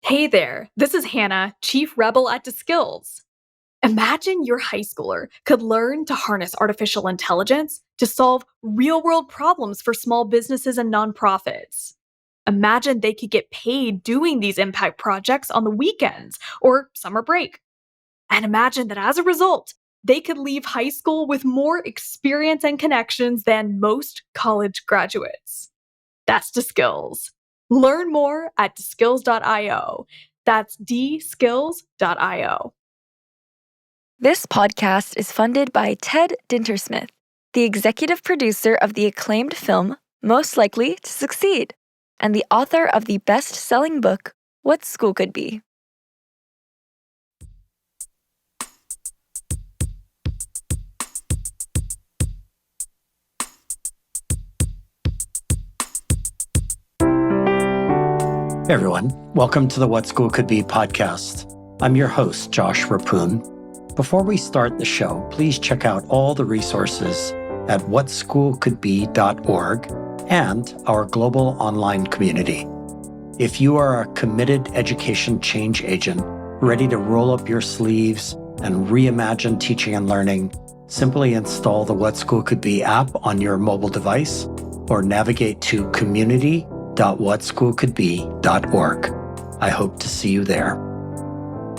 Hey there, this is Hannah, Chief Rebel at Skills. Imagine your high schooler could learn to harness artificial intelligence to solve real world problems for small businesses and nonprofits. Imagine they could get paid doing these impact projects on the weekends or summer break. And imagine that as a result, they could leave high school with more experience and connections than most college graduates. That's Skills. Learn more at skills.io. That's dskills.io. This podcast is funded by Ted Dintersmith, the executive producer of the acclaimed film Most Likely to Succeed, and the author of the best-selling book What School Could Be. Hey everyone, welcome to the What School Could Be podcast. I'm your host, Josh Rapoon. Before we start the show, please check out all the resources at whatschoolcouldbe.org and our global online community. If you are a committed education change agent, ready to roll up your sleeves and reimagine teaching and learning, simply install the What School Could Be app on your mobile device or navigate to community.whatschoolcouldbe.org. I hope to see you there.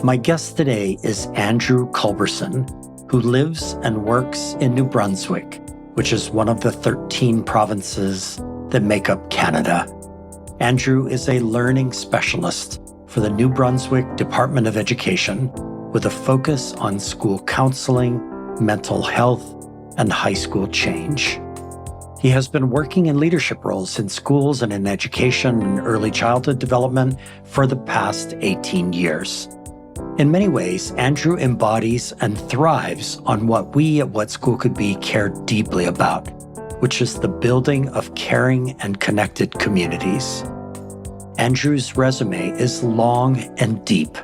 My guest today is Andrew Culberson, who lives and works in New Brunswick, which is one of the 13 provinces that make up Canada. Andrew is a learning specialist for the New Brunswick Department of Education with a focus on school counseling, mental health, and high school change. He has been working in leadership roles in schools and in education and early childhood development for the past 18 years. In many ways, Andrew embodies and thrives on what we at What School Could Be care deeply about, which is the building of caring and connected communities. Andrew's resume is long and deep.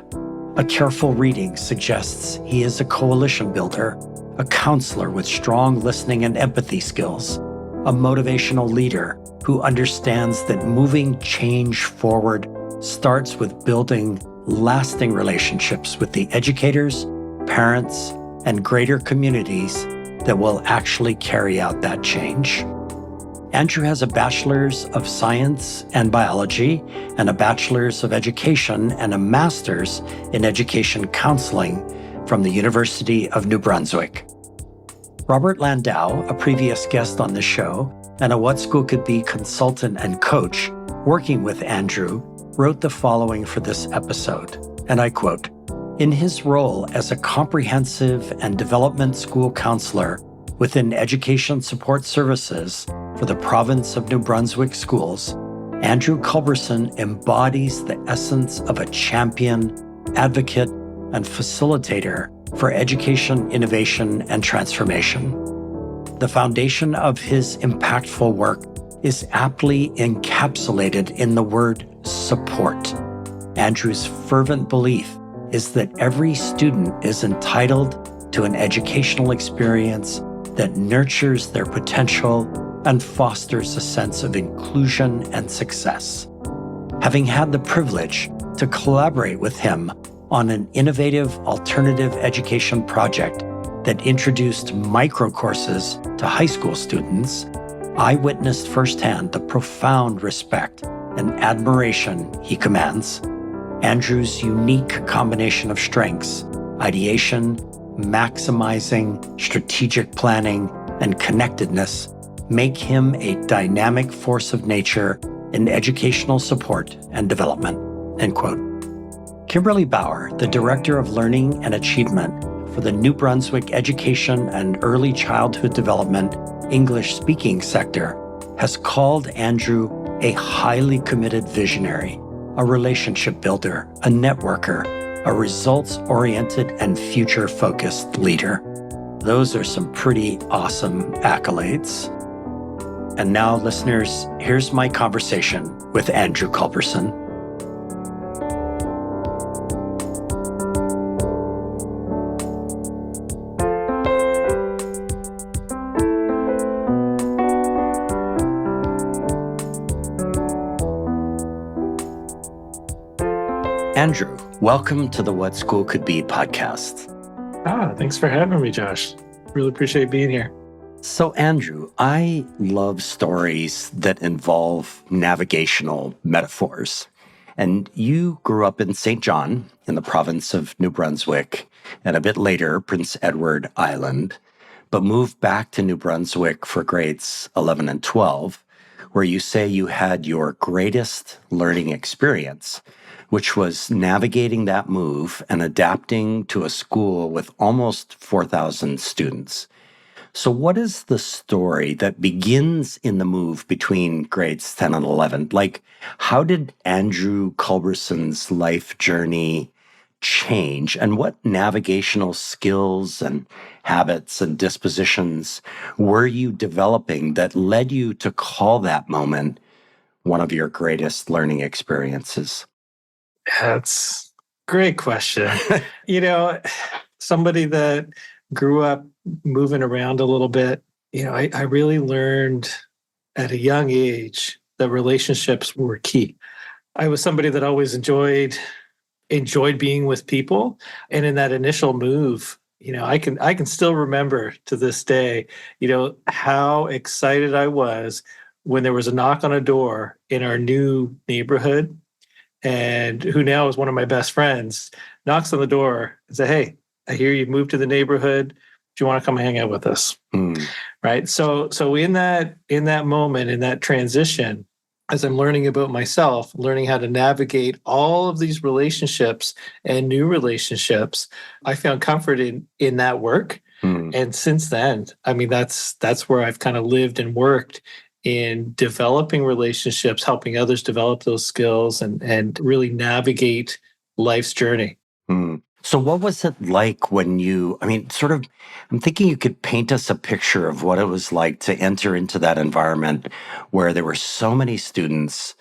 A careful reading suggests he is a coalition builder, a counselor with strong listening and empathy skills, a motivational leader who understands that moving change forward starts with building lasting relationships with the educators, parents, and greater communities that will actually carry out that change. Andrew has a Bachelor's of Science and Biology and a Bachelor's of Education and a Master's in Education Counseling from the University of New Brunswick. Robert Landau, a previous guest on the show and a What School Could Be consultant and coach working with Andrew, wrote the following for this episode, and I quote, "In his role as a comprehensive and development school counselor within Education Support Services for the province of New Brunswick schools, Andrew Culberson embodies the essence of a champion, advocate, and facilitator for education, innovation, and transformation. The foundation of his impactful work is aptly encapsulated in the word support. Andrew's fervent belief is that every student is entitled to an educational experience that nurtures their potential and fosters a sense of inclusion and success. Having had the privilege to collaborate with him on an innovative alternative education project that introduced micro-courses to high school students, I witnessed firsthand the profound respect and admiration he commands. Andrew's unique combination of strengths, ideation, maximizing, strategic planning, and connectedness make him a dynamic force of nature in educational support and development." End quote. Kimberly Bauer, the Director of Learning and Achievement for the New Brunswick Education and Early Childhood Development English-speaking sector, has called Andrew a highly committed visionary, a relationship builder, a networker, a results-oriented and future-focused leader. Those are some pretty awesome accolades. And now, listeners, here's my conversation with Andrew Culberson. Andrew, welcome to the What School Could Be podcast. Thanks for having me, Josh. Really appreciate being here. So, Andrew, I love stories that involve navigational metaphors. And you grew up in St. John in the province of New Brunswick, and a bit later, Prince Edward Island, but moved back to New Brunswick for grades 11 and 12, where you say you had your greatest learning experience, which was navigating that move and adapting to a school with almost 4,000 students. So what is the story that begins in the move between grades 10 and 11? Like, how did Andrew Culberson's life journey change? And what navigational skills and habits and dispositions were you developing that led you to call that moment one of your greatest learning experiences? That's a great question. you know, Somebody that grew up moving around a little bit, I really learned at a young age that relationships were key. I was somebody that always enjoyed being with people. And in that initial move, I can still remember to this day, how excited I was when there was a knock on a door in our new neighborhood, and who now is one of my best friends, knocks on the door and say, "Hey, I hear you've moved to the neighborhood. Do you want to come hang out with us?" Right. So in that moment, in that transition, as I'm learning about myself, learning how to navigate all of these relationships and new relationships, I found comfort in that work. And since then, I mean, that's where I've kind of lived and worked in developing relationships, helping others develop those skills and really navigate life's journey. So what was it like when I'm thinking you could paint us a picture of what it was like to enter into that environment where there were so many students.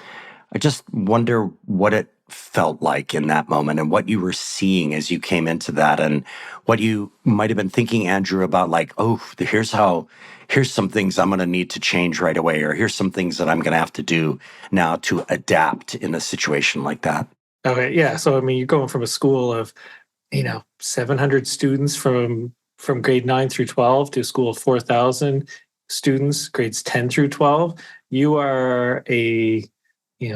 I just wonder what it felt like in that moment and what you were seeing as you came into that and what you might have been thinking, Andrew, about like, oh, here's some things I'm going to need to change right away, or here's some things that I'm going to have to do now to adapt in a situation like that. Okay, yeah. So I mean, you're going from a school of 700 students from grade 9 through 12 to a school of 4,000 students, grades 10 through 12. You are a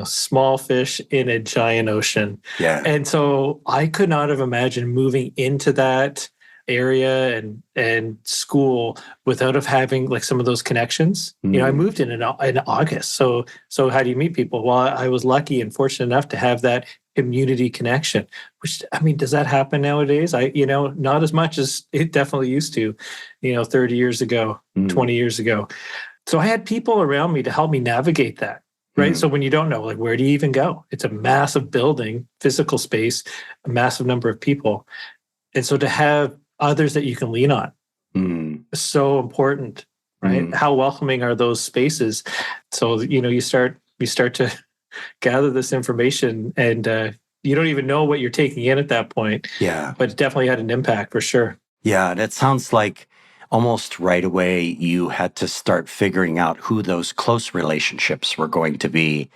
small fish in a giant ocean. Yeah. And so I could not have imagined moving into that area and school without of having like some of those connections. I moved in August. So how do you meet people? Well, I was lucky and fortunate enough to have that community connection, which, I mean, does that happen nowadays? Not as much as it definitely used to, 30 years ago, 20 years ago. So I had people around me to help me navigate that. Right. So when you don't know, like, where do you even go? It's a massive building, physical space, a massive number of people. And so to have others that you can lean on is so important, right? How welcoming are those spaces? So, you start to gather this information and you don't even know what you're taking in at that point. Yeah. But it definitely had an impact for sure. Yeah. And it sounds like almost right away, you had to start figuring out who those close relationships were going to be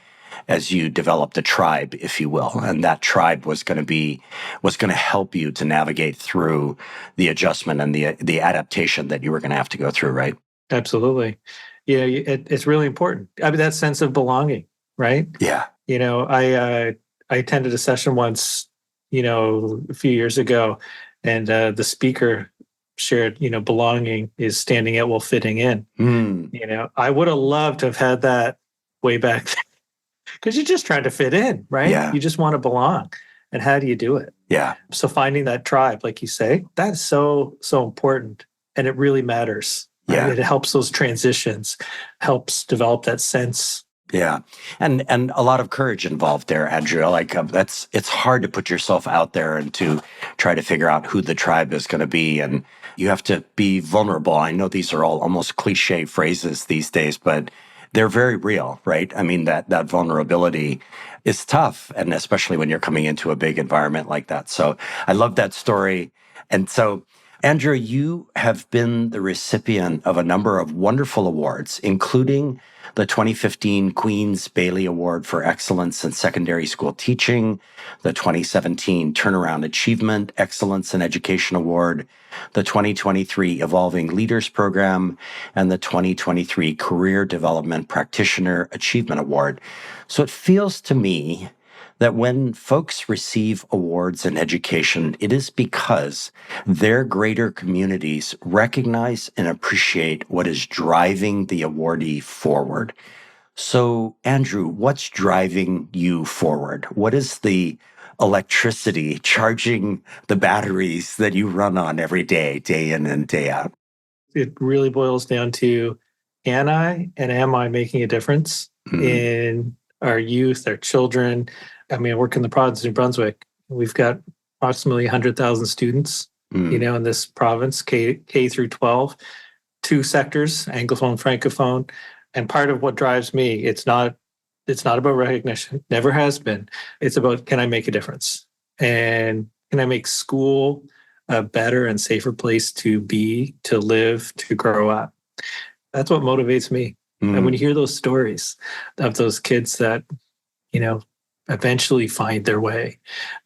as you developed a tribe, if you will. And that tribe was going to help you to navigate through the adjustment and the adaptation that you were going to have to go through, right? Absolutely. Yeah, it's really important. I mean, that sense of belonging, right? Yeah. I attended a session once, a few years ago, and the speaker shared, belonging is standing out while fitting in. I would have loved to have had that way back then, because you're just trying to fit in, right? Yeah. You just want to belong. And how do you do it? Yeah. So finding that tribe, like you say, that's so important. And it really matters. Right? Yeah. It helps those transitions, helps develop that sense. Yeah. And a lot of courage involved there, Andrew. Like it's hard to put yourself out there and to try to figure out who the tribe is going to be. And you have to be vulnerable. I know these are all almost cliche phrases these days, but they're very real, right? I mean, that vulnerability is tough. And especially when you're coming into a big environment like that. So I love that story. And so Andrew, you have been the recipient of a number of wonderful awards, including the 2015 Queen's Bailey Award for Excellence in Secondary School Teaching, the 2017 Turnaround Achievement Excellence in Education Award, the 2023 Evolving Leaders Program, and the 2023 Career Development Practitioner Achievement Award. So it feels to me that when folks receive awards in education, it is because their greater communities recognize and appreciate what is driving the awardee forward. So, Andrew, what's driving you forward? What is the electricity charging the batteries that you run on every day, day in and day out? It really boils down to, can I and am I making a difference in our youth, our children? I mean, I work in the province of New Brunswick. We've got approximately 100,000 students, in this province, K through 12, two sectors, Anglophone, Francophone. And part of what drives me, it's not about recognition, never has been. It's about, can I make a difference? And can I make school a better and safer place to be, to live, to grow up? That's what motivates me. And when you hear those stories of those kids that, eventually find their way,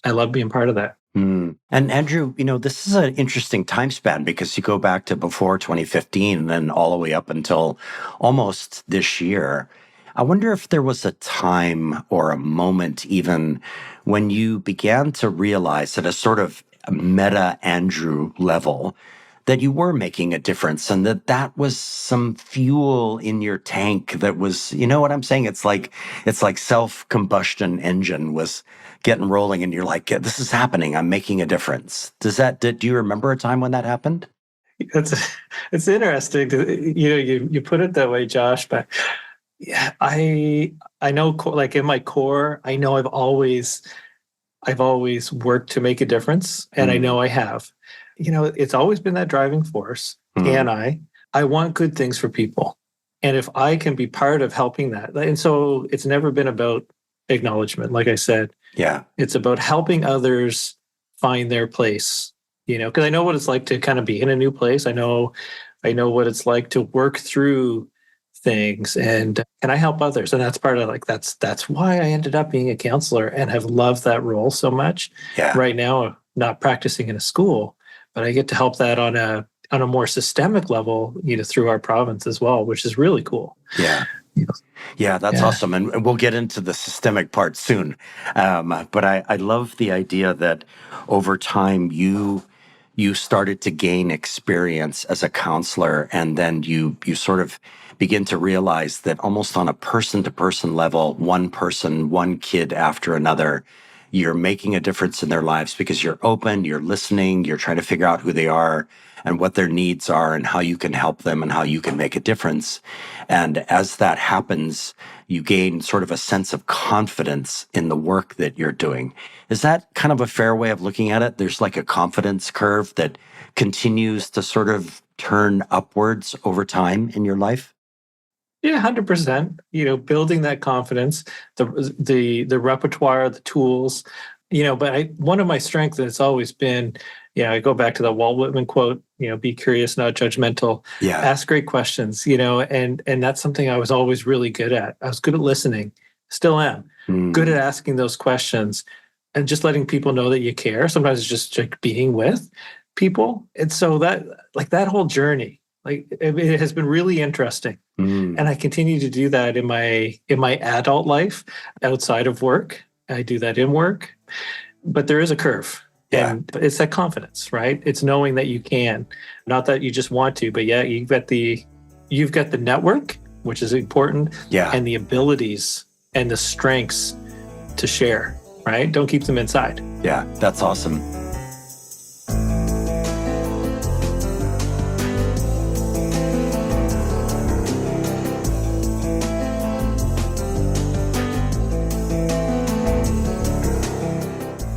I love being part of that. And Andrew, this is an interesting time span because you go back to before 2015 and then all the way up until almost this year. I wonder if there was a time or a moment even when you began to realize at a sort of meta Andrew level that you were making a difference and that was some fuel in your tank that was, you know what I'm saying? It's like self-combustion engine was getting rolling and you're like, yeah, this is happening. I'm making a difference. Do you remember a time when that happened? It's interesting. You put it that way, Josh, but yeah, I know, like in my core, I know I've always worked to make a difference, and I know I have. It's always been that driving force. Can I want good things for people. And if I can be part of helping that. And so it's never been about acknowledgement. Like I said, it's about helping others find their place, because I know what it's like to kind of be in a new place. I know what it's like to work through things, and can I help others? And that's part of that's why I ended up being a counselor and have loved that role so much. Right now, not practicing in a school, but I get to help that on a more systemic level, through our province as well, which is really cool. Yeah, that's awesome. And we'll get into the systemic part soon. But I love the idea that over time you started to gain experience as a counselor, and then you sort of begin to realize that almost on a person-to-person level, one person, one kid after another, you're making a difference in their lives because you're open, you're listening, you're trying to figure out who they are and what their needs are and how you can help them and how you can make a difference. And as that happens, you gain sort of a sense of confidence in the work that you're doing. Is that kind of a fair way of looking at it? There's like a confidence curve that continues to sort of turn upwards over time in your life? Yeah, 100%. Building that confidence, the repertoire, the tools, but one of my strengths, and it's always been, I go back to the Walt Whitman quote, be curious, not judgmental. Ask great questions, and that's something I was always really good at. I was good at listening, still am, good at asking those questions and just letting people know that you care. Sometimes it's just like being with people. And so that whole journey, it has been really interesting. And I continue to do that in my adult life outside of work. I do that in work, but there is a curve. And it's that confidence, right? It's knowing that you can, not that you just want to, but you've got the network, which is important, and the abilities and the strengths to share, right? Don't keep them inside. Yeah, that's awesome.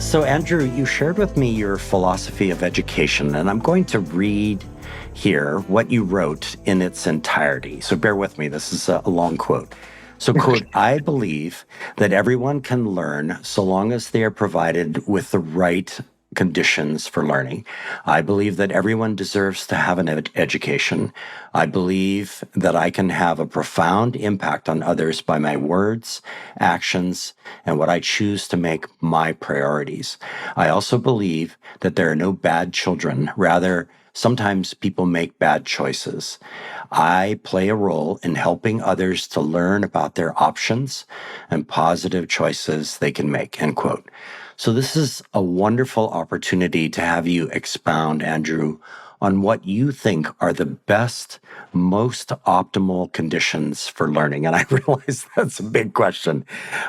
So, Andrew, you shared with me your philosophy of education, and I'm going to read here what you wrote in its entirety. So bear with me. This is a long quote. So, quote, I believe that everyone can learn so long as they are provided with the right conditions for learning. I believe that everyone deserves to have an education. I believe that I can have a profound impact on others by my words, actions, and what I choose to make my priorities. I also believe that there are no bad children. Rather, sometimes people make bad choices. I play a role in helping others to learn about their options and positive choices they can make, end quote. So this is a wonderful opportunity to have you expound, Andrew, on what you think are the best, most optimal conditions for learning. And I realize that's a big question,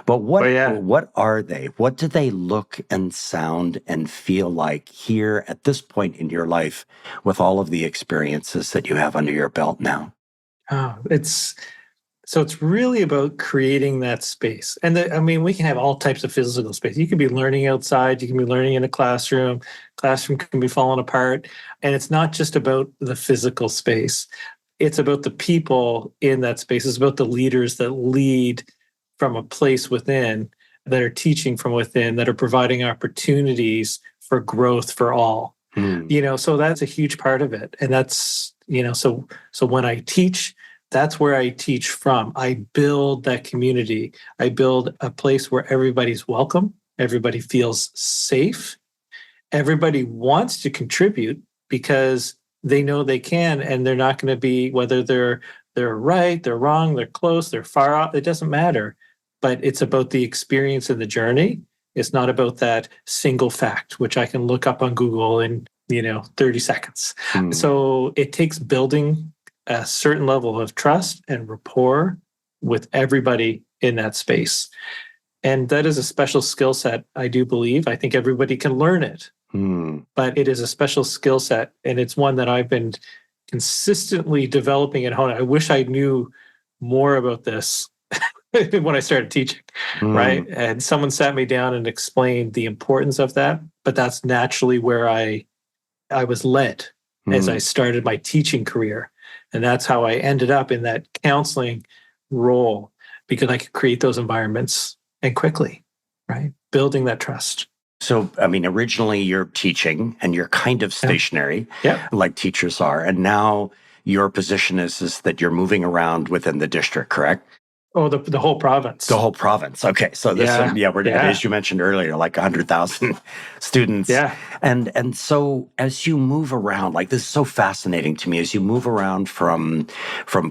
but Oh yeah. what are they? What do they look and sound and feel like here at this point in your life with all of the experiences that you have under your belt now? Oh, it's really about creating that space. And I mean, we can have all types of physical space. You can be learning outside, you can be learning in a classroom. Classroom can be falling apart. And it's not just about the physical space. It's about the people in that space. It's about the leaders that lead from a place within, that are teaching from within, that are providing opportunities for growth for all. Hmm. So that's a huge part of it. And that's, so when I teach, that's where I teach from. I build that community. I build a place where everybody's welcome, everybody feels safe, everybody wants to contribute because they know they can, and they're not going to be, whether they're right, they're wrong, they're close, they're far off, it doesn't matter. But it's about the experience and the journey. It's not about that single fact, which I can look up on Google in 30 seconds. Hmm. So it takes building a certain level of trust and rapport with everybody in that space. And that is a special skill set, I do believe. I think everybody can learn it, Hmm. but it is a special skill set. And it's one that I've been consistently developing and honing. I wish I knew more about this when I started teaching, Hmm. right? And someone sat me down and explained the importance of that. But that's naturally where I was led as I Hmm. started my teaching career. And that's how I ended up in that counseling role, because I could create those environments and quickly, right? Building that trust. So, I mean, originally you're teaching and you're kind of Yeah. stationary, Yeah. like teachers are. And now your position is that you're moving around within the district, correct? Oh, the whole The province. whole province. Okay. So this, Yeah. we're, and Yeah. as you mentioned earlier, like 100,000 students. Yeah. And so as you move around, like this is so fascinating to me, as you move around from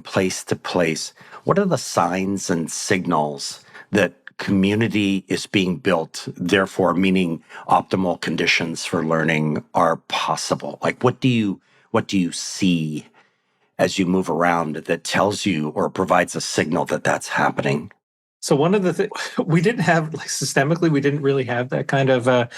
place to place, what are the signs and signals that community is being built, therefore meaning optimal conditions for learning are possible? Like what do you see as you move around that tells you or provides a signal that that's happening? So one of the things we didn't have, like, systemically, we didn't really have that kind of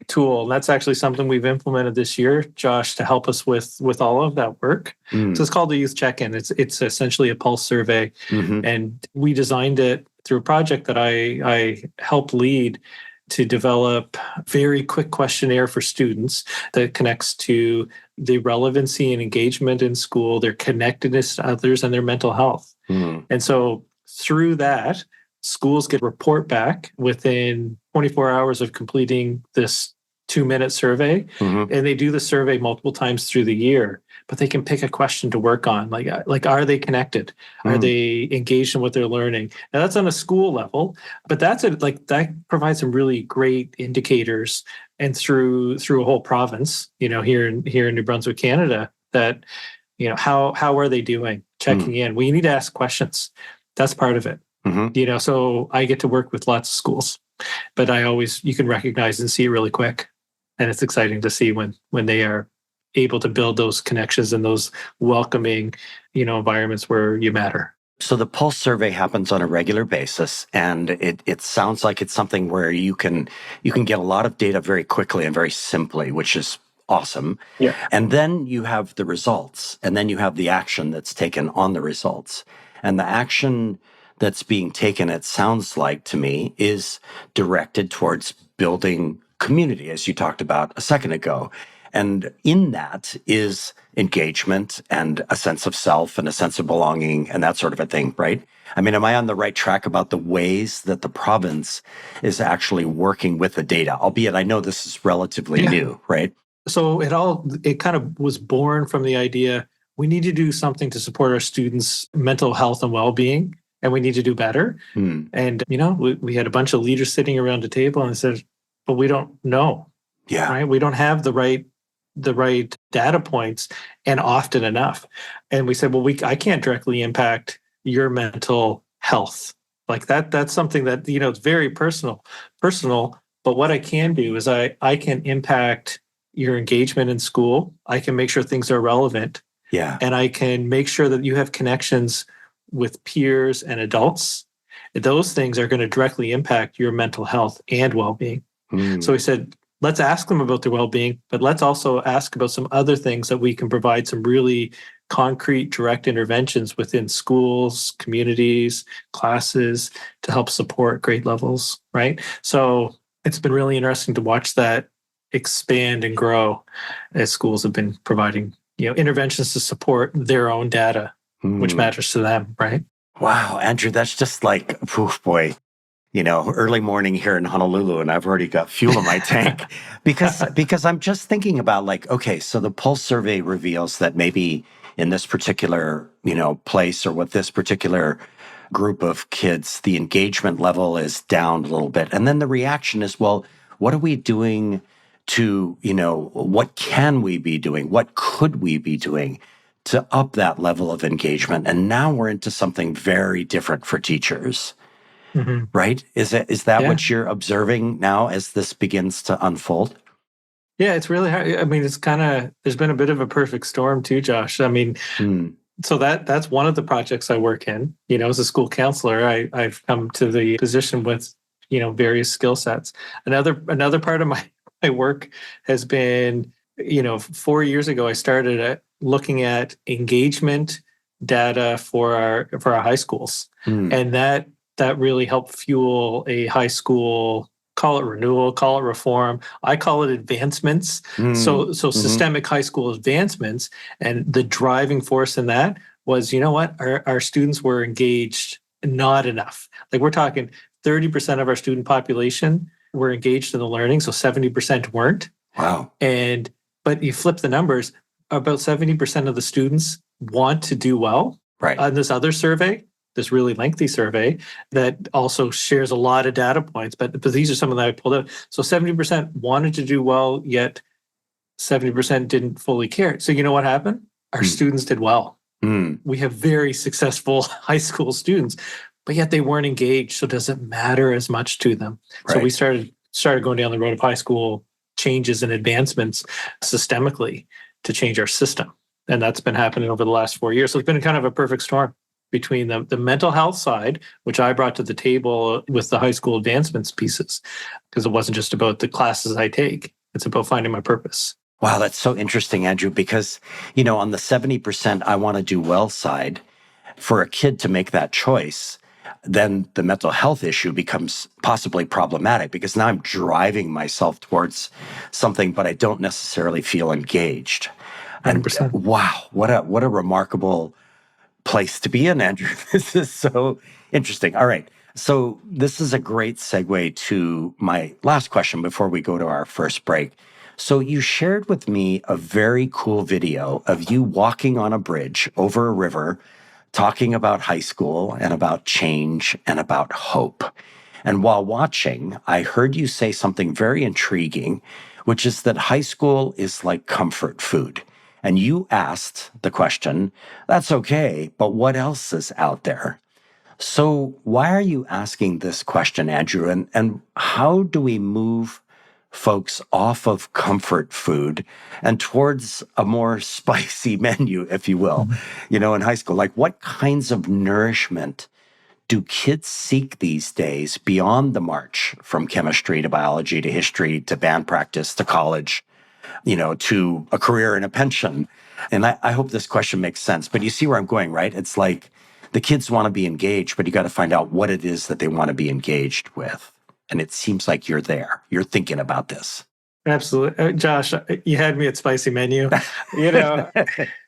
tool. And that's actually something we've implemented this year, Josh, to help us with all of that work. So Mm. it's called the Youth Check-in. It's essentially a pulse survey, Hmm. and we designed it through a project that I helped lead to develop a very quick questionnaire for students that connects to the relevancy and engagement in school, their connectedness to others, and their mental health. Mm. And so through that, schools get a report back within 24 hours of completing this 2-minute survey. Hmm. And they do the survey multiple times through the year, but they can pick a question to work on. Like, are they connected? Are Mm. they engaged in what they're learning? Now that's on a school level, but that provides some really great indicators. And through a whole province, here in New Brunswick, Canada, that, how are they doing? Mm. Checking in. Well, you need to ask questions. That's part of it. Hmm. So I get to work with lots of schools, but you can recognize and see it really quick. And it's exciting to see when they are able to build those connections and those welcoming, environments where you matter. So the pulse survey happens on a regular basis, and it sounds like it's something where you can get a lot of data very quickly and very simply, which is awesome. Yeah. And then you have the results, and then you have the action that's taken on the results. And the action that's being taken, it sounds like to me, is directed towards building community, as you talked about a second ago. And in that is engagement and a sense of self and a sense of belonging and that sort of a thing, right? I mean, am I on the right track about the ways that the province is actually working with the data? Albeit I know this is relatively new, right? So it kind of was born from the idea we need to do something to support our students' mental health and well-being, and we need to do better. And, we had a bunch of leaders sitting around a table and said, but we don't know, Yeah. right? We don't have the right data points and often enough. And we said, well, I can't directly impact your mental health. Like that's something that, it's very personal. But what I can do is I can impact your engagement in school. I can make sure things are relevant. Yeah. And I can make sure that you have connections with peers and adults. Those things are going to directly impact your mental health and well-being. So we said, let's ask them about their well-being, but let's also ask about some other things that we can provide some really concrete, direct interventions within schools, communities, classes to help support grade levels, right? So it's been really interesting to watch that expand and grow as schools have been providing, interventions to support their own data, which matters to them, right? Wow, Andrew, that's just like, poof, boy, early morning here in Honolulu, and I've already got fuel in my tank because I'm just thinking about like, okay, so the Pulse survey reveals that maybe in this particular, place or with this particular group of kids, the engagement level is down a little bit. And then the reaction is, well, what are we doing to, what can we be doing? What could we be doing to up that level of engagement? And now we're into something very different for teachers. Right? Is that what you're observing now as this begins to unfold? Yeah, it's really hard. I mean, there's been a bit of a perfect storm too, Josh. I mean, so that's one of the projects I work in. As a school counselor, I've come to the position with, various skill sets. Another part of my work has been, 4 years ago, I started looking at engagement data for our high schools, and that really helped fuel a high school, call it renewal, call it reform. I call it advancements. So systemic high school advancements. And the driving force in that was, our students were engaged not enough. Like we're talking 30% of our student population were engaged in the learning. So 70% weren't. Wow. But you flip the numbers, about 70% of the students want to do well. Right. On this other survey, this really lengthy survey that also shares a lot of data points, but these are some of that I pulled out. So 70% wanted to do well, yet 70% didn't fully care. So you know what happened? Our students did well. We have very successful high school students, but yet they weren't engaged. So it doesn't matter as much to them. Right. So we started going down the road of high school changes and advancements systemically to change our system. And that's been happening over the last 4 years. So it's been kind of a perfect storm between the mental health side, which I brought to the table with the high school advancements pieces, because it wasn't just about the classes I take. It's about finding my purpose. Wow, that's so interesting, Andrew, because, on the 70% I want to do well side, for a kid to make that choice, then the mental health issue becomes possibly problematic because now I'm driving myself towards something, but I don't necessarily feel engaged. 100%. And wow, what a remarkable place to be in, Andrew. This is so interesting. All right. So this is a great segue to my last question before we go to our first break. So you shared with me a very cool video of you walking on a bridge over a river, talking about high school and about change and about hope. And while watching, I heard you say something very intriguing, which is that high school is like comfort food. And you asked the question, that's okay, but what else is out there? So why are you asking this question, Andrew? And how do we move folks off of comfort food and towards a more spicy menu, if you will, in high school? Like what kinds of nourishment do kids seek these days beyond the march from chemistry to biology to history to band practice to college? To a career and a pension. And I hope this question makes sense, but you see where I'm going, right? It's like the kids want to be engaged, but you got to find out what it is that they want to be engaged with. And it seems like you're there. You're thinking about this. Absolutely. Josh, you had me at spicy menu. You know,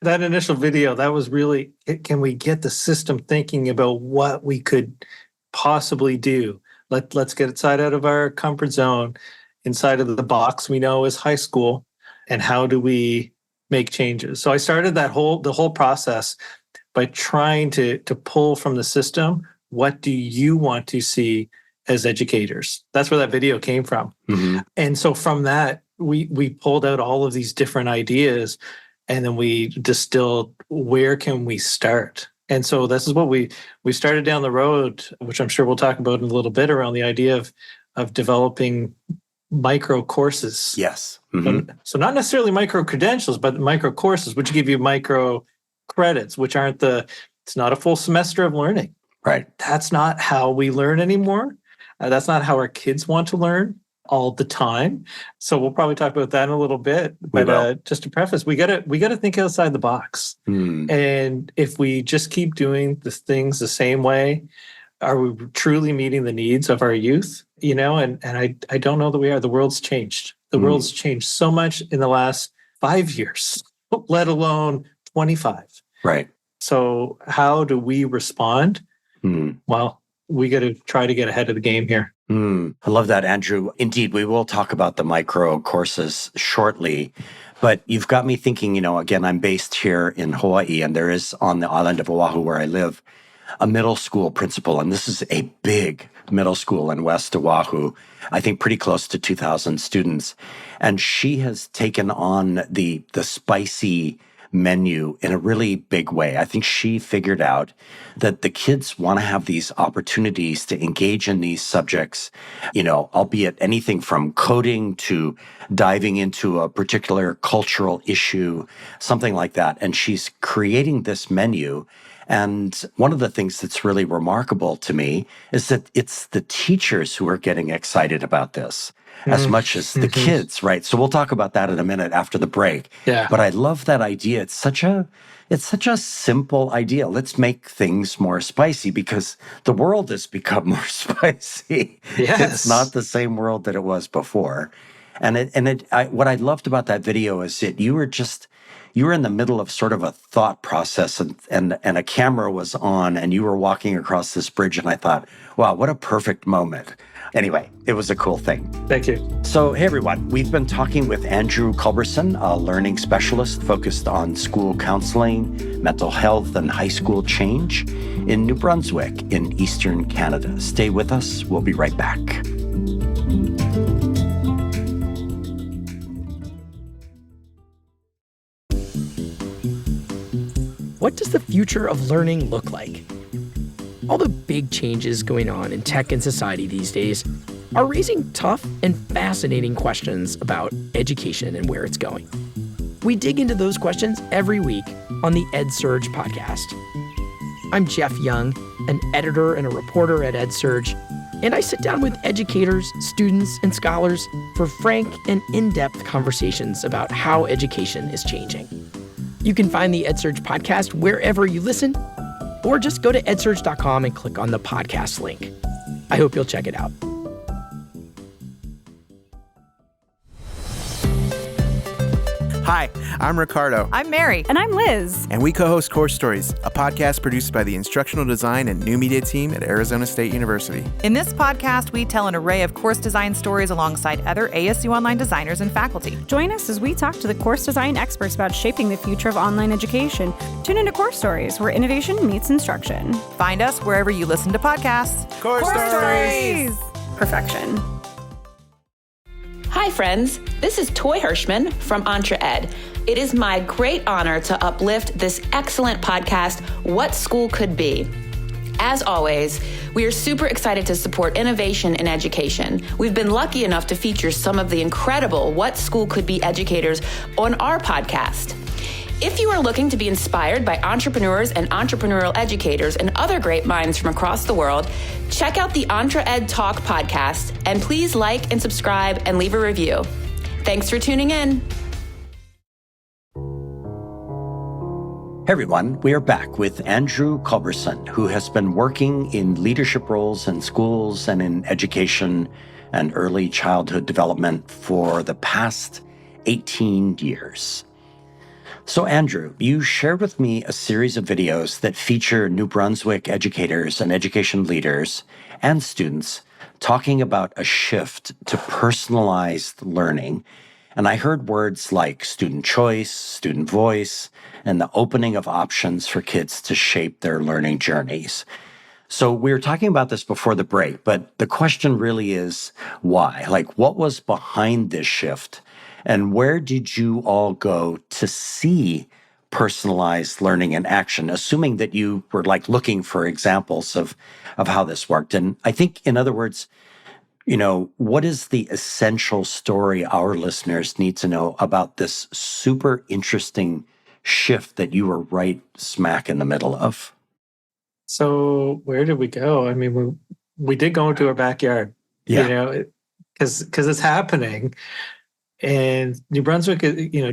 that initial video, that was really, can we get the system thinking about what we could possibly do? Let's get inside out of our comfort zone, inside of the box we know is high school, and how do we make changes? So I started the whole process by trying to pull from the system, what do you want to see as educators? That's where that video came from. Mm-hmm. And so from that, we pulled out all of these different ideas, and then we distilled, where can we start? And so this is what we started down the road, which I'm sure we'll talk about in a little bit, around the idea of developing micro courses. Yes. Mm-hmm. So not necessarily micro credentials, but micro courses, which give you micro credits, which it's not a full semester of learning. Right. That's not how we learn anymore. That's not how our kids want to learn all the time. So we'll probably talk about that in a little bit. But just to preface, we gotta think outside the box. Mm. And if we just keep doing the things the same way, are we truly meeting the needs of our youth? You know, and I don't know that we are. The world's changed. The world's changed so much in the last 5 years, let alone 25. Right. So how do we respond? Well, we got to try to get ahead of the game here. I love that, Andrew. Indeed, we will talk about the micro courses shortly, but you've got me thinking, you know, again, I'm based here in Hawaii, and there is, on the island of Oahu where I live, a middle school principal, and this is a big middle school in West Oahu, I think pretty close to 2,000 students. And she has taken on the spicy menu in a really big way. I think she figured out that the kids want to have these opportunities to engage in these subjects, you know, albeit anything from coding to diving into a particular cultural issue, something like that. And she's creating this menu. And one of the things that's really remarkable to me is that it's the teachers who are getting excited about this as much as the kids, right? So we'll talk about that in a minute after the break. Yeah. But I love that idea. It's such a simple idea. Let's make things more spicy, because the world has become more spicy. Yes. It's not the same world that it was before. And what I loved about that video is that you were in the middle of sort of a thought process, and a camera was on, and you were walking across this bridge, and I thought, wow, what a perfect moment. Anyway, it was a cool thing. Thank you. So, hey everyone, we've been talking with Andrew Culberson, a learning specialist focused on school counseling, mental health, and high school change in New Brunswick in Eastern Canada. Stay with us. We'll be right back. What does the future of learning look like? All the big changes going on in tech and society these days are raising tough and fascinating questions about education and where it's going. We dig into those questions every week on the EdSurge podcast. I'm Jeff Young, an editor and a reporter at EdSurge, and I sit down with educators, students, and scholars for frank and in-depth conversations about how education is changing. You can find the EdSurge podcast wherever you listen, or just go to edsurge.com and click on the podcast link. I hope you'll check it out. Hi, I'm Ricardo. I'm Mary. And I'm Liz. And we co-host Course Stories, a podcast produced by the Instructional Design and New Media team at Arizona State University. In this podcast, we tell an array of course design stories alongside other ASU online designers and faculty. Join us as we talk to the course design experts about shaping the future of online education. Tune into Course Stories, where innovation meets instruction. Find us wherever you listen to podcasts. Course Stories! Perfection. Hi, friends. This is Toy Hirschman from EntreEd. It is my great honor to uplift this excellent podcast, What School Could Be. As always, we are super excited to support innovation in education. We've been lucky enough to feature some of the incredible What School Could Be educators on our podcast. If you are looking to be inspired by entrepreneurs and entrepreneurial educators and other great minds from across the world, check out the EntreEd Talk podcast, and please like and subscribe and leave a review. Thanks for tuning in. Hey everyone, we are back with Andrew Culberson, who has been working in leadership roles in schools and in education and early childhood development for the past 18 years. So, Andrew, you shared with me a series of videos that feature New Brunswick educators and education leaders and students talking about a shift to personalized learning. And I heard words like student choice, student voice, and the opening of options for kids to shape their learning journeys. So we were talking about this before the break, but the question really is why? Like, what was behind this shift? And where did you all go to see personalized learning in action, assuming that you were like looking for examples of how this worked? And I think, in other words, what is the essential story our listeners need to know about this super interesting shift that you were right smack in the middle of? So where did we go? I mean, we did go into our backyard, Yeah. because it's happening. And New Brunswick,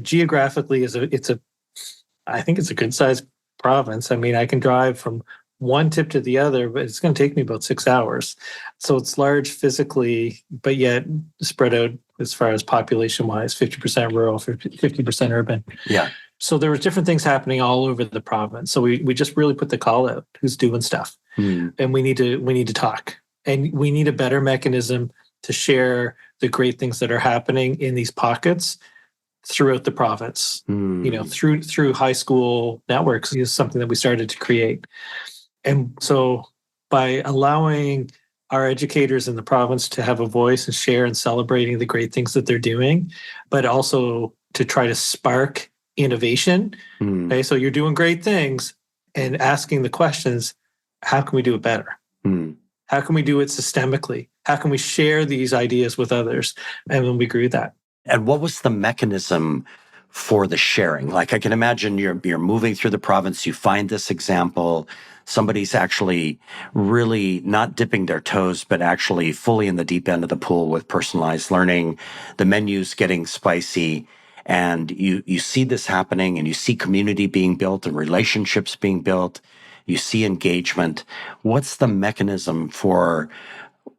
geographically I think it's a good sized province. I mean, I can drive from one tip to the other, but it's going to take me about 6 hours. So it's large physically, but yet spread out as far as population wise, 50% rural, 50% urban. Yeah. So there was different things happening all over the province. So we just really put the call out, who's doing stuff. And we need to talk. And we need a better mechanism to share the great things that are happening in these pockets throughout the province. Through high school networks is something that we started to create. And so by allowing our educators in the province to have a voice and share and celebrating the great things that they're doing, but also to try to spark innovation. Okay, so you're doing great things and asking the questions, how can we do it better? How can we do it systemically? How can we share these ideas with others? And then we grew that. And what was the mechanism for the sharing? Like, I can imagine you're moving through the province, you find this example, somebody's actually really not dipping their toes, but actually fully in the deep end of the pool with personalized learning, the menu's getting spicy, and you see this happening, and you see community being built and relationships being built, you see engagement. What's the mechanism for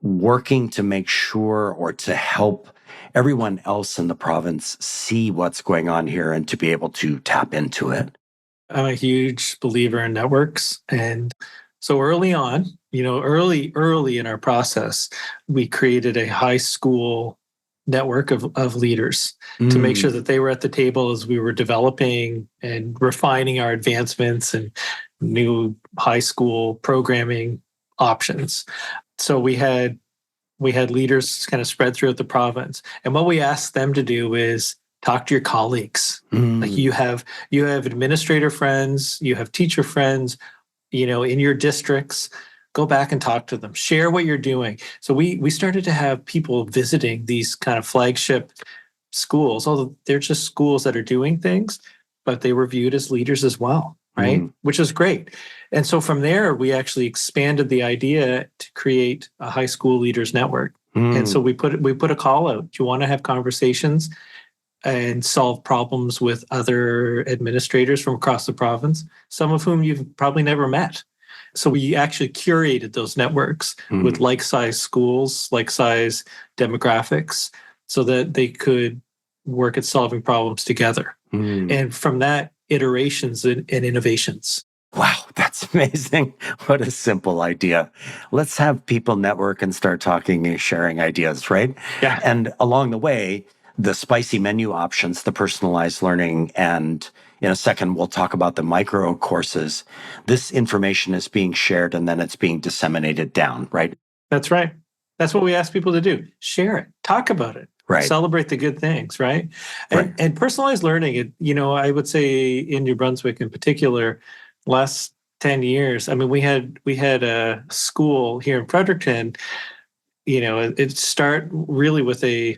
working to make sure or to help everyone else in the province see what's going on here and to be able to tap into it? I'm a huge believer in networks. And so early on, early in our process, we created a high school network of leaders to make sure that they were at the table as we were developing and refining our advancements and new high school programming options. So we had leaders kind of spread throughout the province. And what we asked them to do is talk to your colleagues. Like you have administrator friends, you have teacher friends, in your districts. Go back and talk to them. Share what you're doing. So we started to have people visiting these kind of flagship schools, although they're just schools that are doing things, but they were viewed as leaders as well, right? Which is great. And so from there, we actually expanded the idea to create a high school leaders network. And so we put a call out. Do you want to have conversations and solve problems with other administrators from across the province, some of whom you've probably never met? So we actually curated those networks with like-sized schools, like-size demographics, so that they could work at solving problems together. And from that, iterations and innovations. Wow, that's amazing. What a simple idea. Let's have people network and start talking and sharing ideas, right? Yeah. And along the way, the spicy menu options, the personalized learning, and in a second, we'll talk about the micro courses. This information is being shared and then it's being disseminated down, right? That's right. That's what we ask people to do. Share it. Talk about it. Right. Celebrate the good things, right? And personalized learning, I would say in New Brunswick in particular, last 10 years, I mean, we had a school here in Fredericton, it start really with a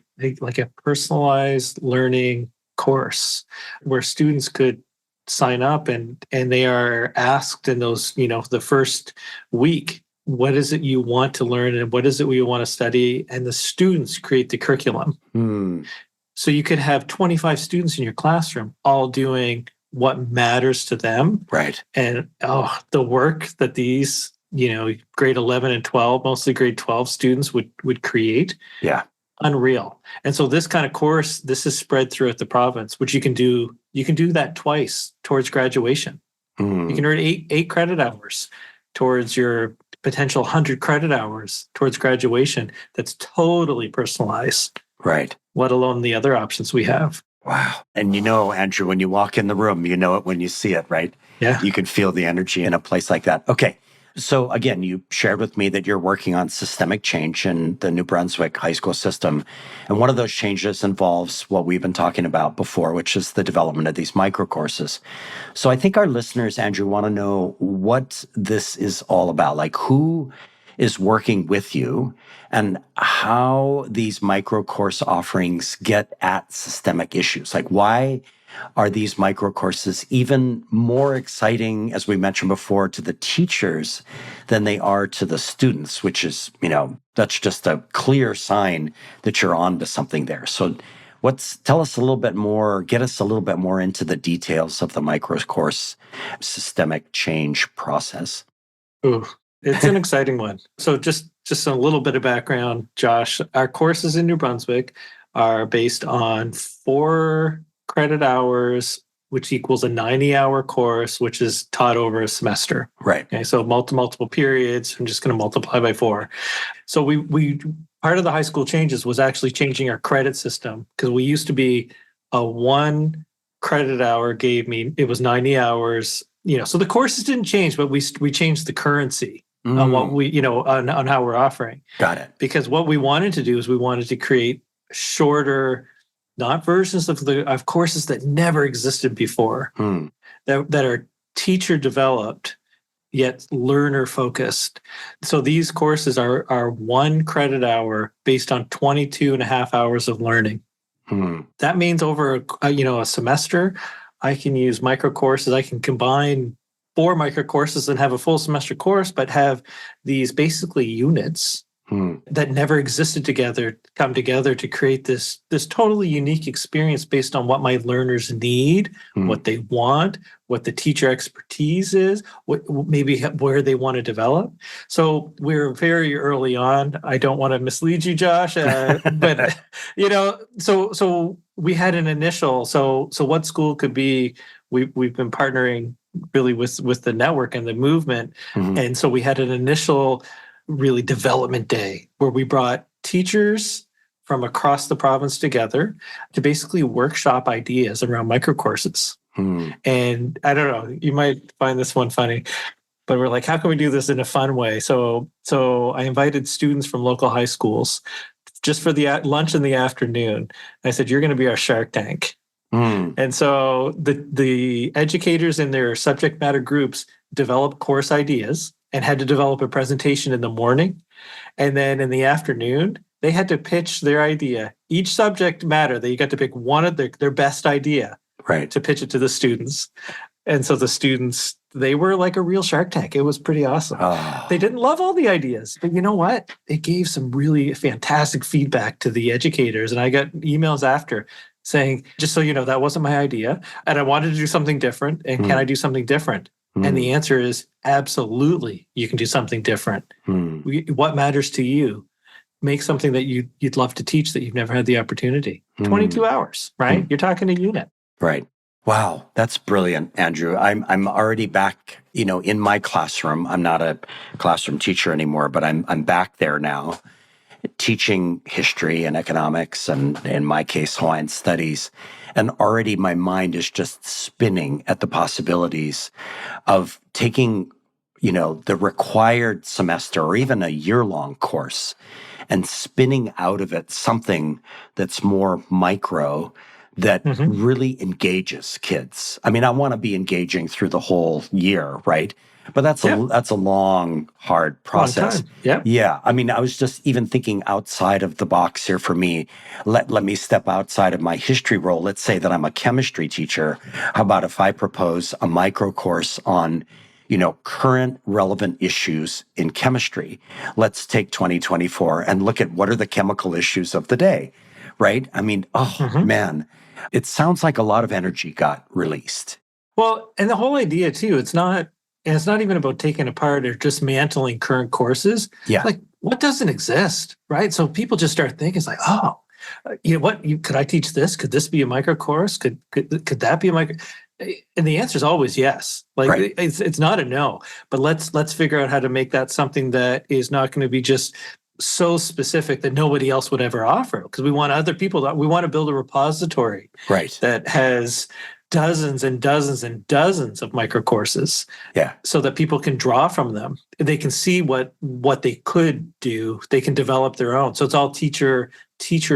personalized learning course where students could sign up and they are asked in those, the first week, what is it you want to learn and what is it we want to study? And the students create the curriculum. So you could have 25 students in your classroom all doing what matters to them. Right. And the work that these grade 11 and 12, mostly grade 12 students would create. Yeah. Unreal. And so this kind of course, this is spread throughout the province, which you can do that twice towards graduation. You can earn eight credit hours towards your potential 100 credit hours towards graduation. That's totally personalized. Right. Let alone the other options we have. Wow. And Andrew, when you walk in the room, you know it when you see it, right? Yeah. You can feel the energy in a place like that. Okay. So again, you shared with me that you're working on systemic change in the New Brunswick high school system. And one of those changes involves what we've been talking about before, which is the development of these micro courses. So I think our listeners, Andrew, want to know what this is all about. Like, who is working with you and how these micro course offerings get at systemic issues. Like, why are these micro courses even more exciting, as we mentioned before, to the teachers than they are to the students, which is, that's just a clear sign that you're on to something there. So tell us a little bit more, get us a little bit more into the details of the micro course systemic change process. Ooh, it's an exciting one. So just a little bit of background, Josh. Our courses in New Brunswick are based on 4 credit hours, which equals a 90-hour course, which is taught over a semester. Right. Okay, so multiple periods. I'm just going to multiply by 4. So we part of the high school changes was actually changing our credit system, because we used to be a 1 credit hour it was 90 hours. So the courses didn't change, but we changed the currency on what we, on how we're offering. Got it. Because what we wanted to do is we wanted to create shorter, not versions of courses that never existed before, that are teacher developed, yet learner focused. So these courses are 1 credit hour based on 22 and a half hours of learning. That means over a semester, I can use micro courses. I can combine 4 micro courses and have a full semester course, but have these basically units that never existed come together to create this totally unique experience based on what my learners need, what they want, what the teacher expertise is, where they want to develop. So we're very early on. I don't want to mislead you, Josh, but so we had an initial. So what school could be? We've been partnering really with the network and the movement, and so we had an initial really development day where we brought teachers from across the province together to basically workshop ideas around micro courses. And I don't know, you might find this one funny, but we're like, how can we do this in a fun way? So I invited students from local high schools just for the lunch in the afternoon. I said, you're going to be our Shark Tank. And so the educators in their subject matter groups developed course ideas and had to develop a presentation in the morning. And then in the afternoon, they had to pitch their idea. Each subject matter, they got to pick one of their best idea to pitch it to the students. And so the students, they were like a real Shark Tank. It was pretty awesome. They didn't love all the ideas, but you know what? It gave some really fantastic feedback to the educators. And I got emails after saying, just so you know, that wasn't my idea. And I wanted to do something different. And can I do something different? And the answer is absolutely, you can do something different. What matters to you? Make something that you'd love to teach that you've never had the opportunity. 22 hours, right? You're talking a unit. Right. Wow, that's brilliant, Andrew. I'm already back, in my classroom. I'm not a classroom teacher anymore, but I'm back there now, teaching history and economics, and in my case, Hawaiian studies. And already my mind is just spinning at the possibilities of taking, the required semester or even a year-long course and spinning out of it something that's more micro, that really engages kids. I mean, I want to be engaging through the whole year, right? But that's a long, hard process. Yeah. I mean, I was just even thinking outside of the box here for me. Let me step outside of my history role. Let's say that I'm a chemistry teacher. How about if I propose a micro course on, current relevant issues in chemistry? Let's take 2024 and look at what are the chemical issues of the day, right? I mean, man, it sounds like a lot of energy got released. Well, and the whole idea too, it's not And it's not even about taking apart or dismantling current courses. Yeah. Like, what doesn't exist, right? So people just start thinking, it's like, oh, could I teach this? Could this be a micro course? Could that be a micro? And the answer is always yes. Like Right. it's not a no, but let's figure out how to make that something that is not going to be just so specific that nobody else would ever offer. Because we want other people we want to build a repository Right. that has dozens and dozens and dozens of micro courses. Yeah. So that people can draw from them. They can see what they could do. They can develop their own. So it's all teacher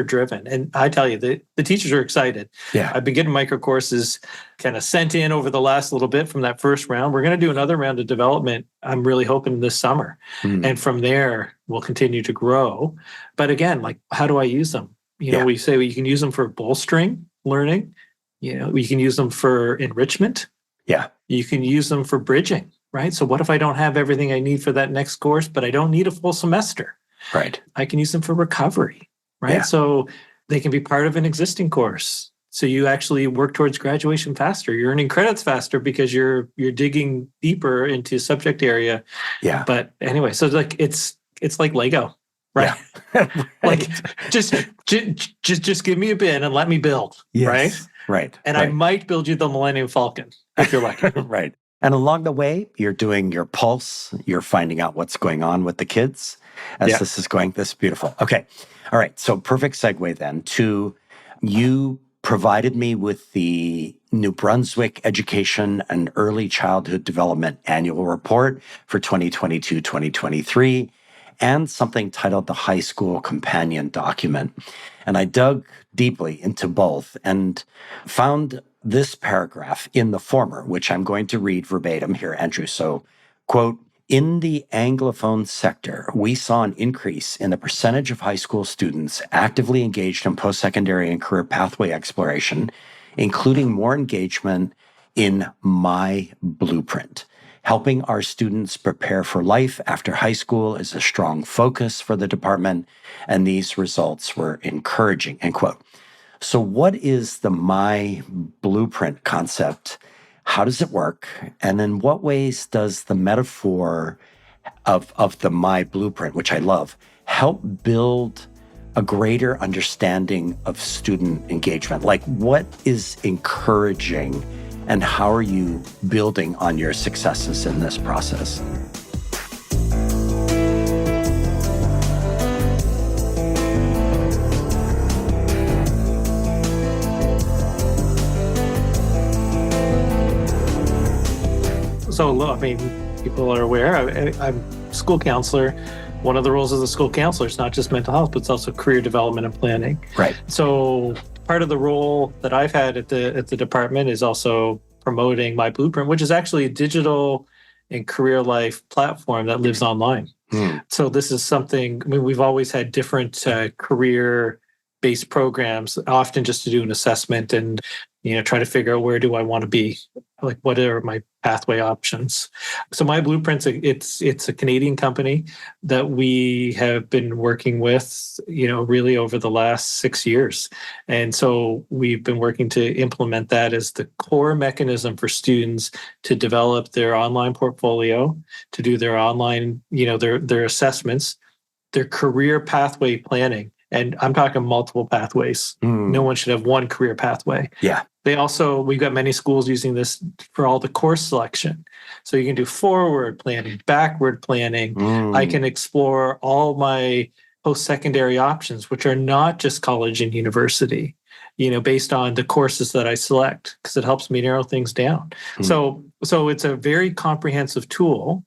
driven. And I tell you, the teachers are excited. Yeah. I've been getting micro courses kind of sent in over the last little bit from that first round. We're going to do another round of development. I'm really hoping this summer. And from there, we'll continue to grow. But again, like, how do I use them? We say you can use them for bolstering learning. You can use them for enrichment. Yeah. You can use them for bridging, right? So what if I don't have everything I need for that next course, but I don't need a full semester? Right. I can use them for recovery, right? Yeah. So they can be part of an existing course. So you actually work towards graduation faster. You're earning credits faster because you're digging deeper into subject area. Yeah. But anyway, so like it's like Lego, right? Yeah. Like just give me a bin and let me build, Yes. right? Right. And right. I might build you the Millennium Falcon if you're lucky. Right. And along the way, you're doing your pulse. You're finding out what's going on with the kids as this is going. This is beautiful. Okay. All right. So perfect segue then to you provided me with the New Brunswick Education and Early Childhood Development Annual Report for 2022-2023 and something titled the High School Companion Document. And I dug deeply into both and found this paragraph in the former, which I'm going to read verbatim here, Andrew. So, quote, in the Anglophone sector, we saw an increase in the percentage of high school students actively engaged in post-secondary and career pathway exploration, including more engagement in My Blueprint. Helping our students prepare for life after high school is a strong focus for the department, and these results were encouraging, end quote. So what is the My Blueprint concept? How does it work? And in what ways does the metaphor of the My Blueprint, which I love, help build a greater understanding of student engagement? Like, what is encouraging and how are you building on your successes in this process? So, I mean, people are aware. I'm a school counselor. One of the roles of the school counselor is not just mental health, but it's also career development and planning. Right. So part of the role that I've had at the department is also promoting My Blueprint, which is actually a digital and career life platform that lives online. So this is something, I mean, we've always had different career-based programs, often just to do an assessment and, try to figure out where do I want to be? Like, what are my pathway options? So My Blueprint's it's a Canadian company that we have been working with, really over the last 6 years. And so we've been working to implement that as the core mechanism for students to develop their online portfolio, to do their online, their assessments, their career pathway planning. And I'm talking multiple pathways. No one should have one career pathway. Yeah. We've got many schools using this for all the course selection. So you can do forward planning, backward planning. I can explore all my post-secondary options, which are not just college and university, based on the courses that I select, because it helps me narrow things down. So it's a very comprehensive tool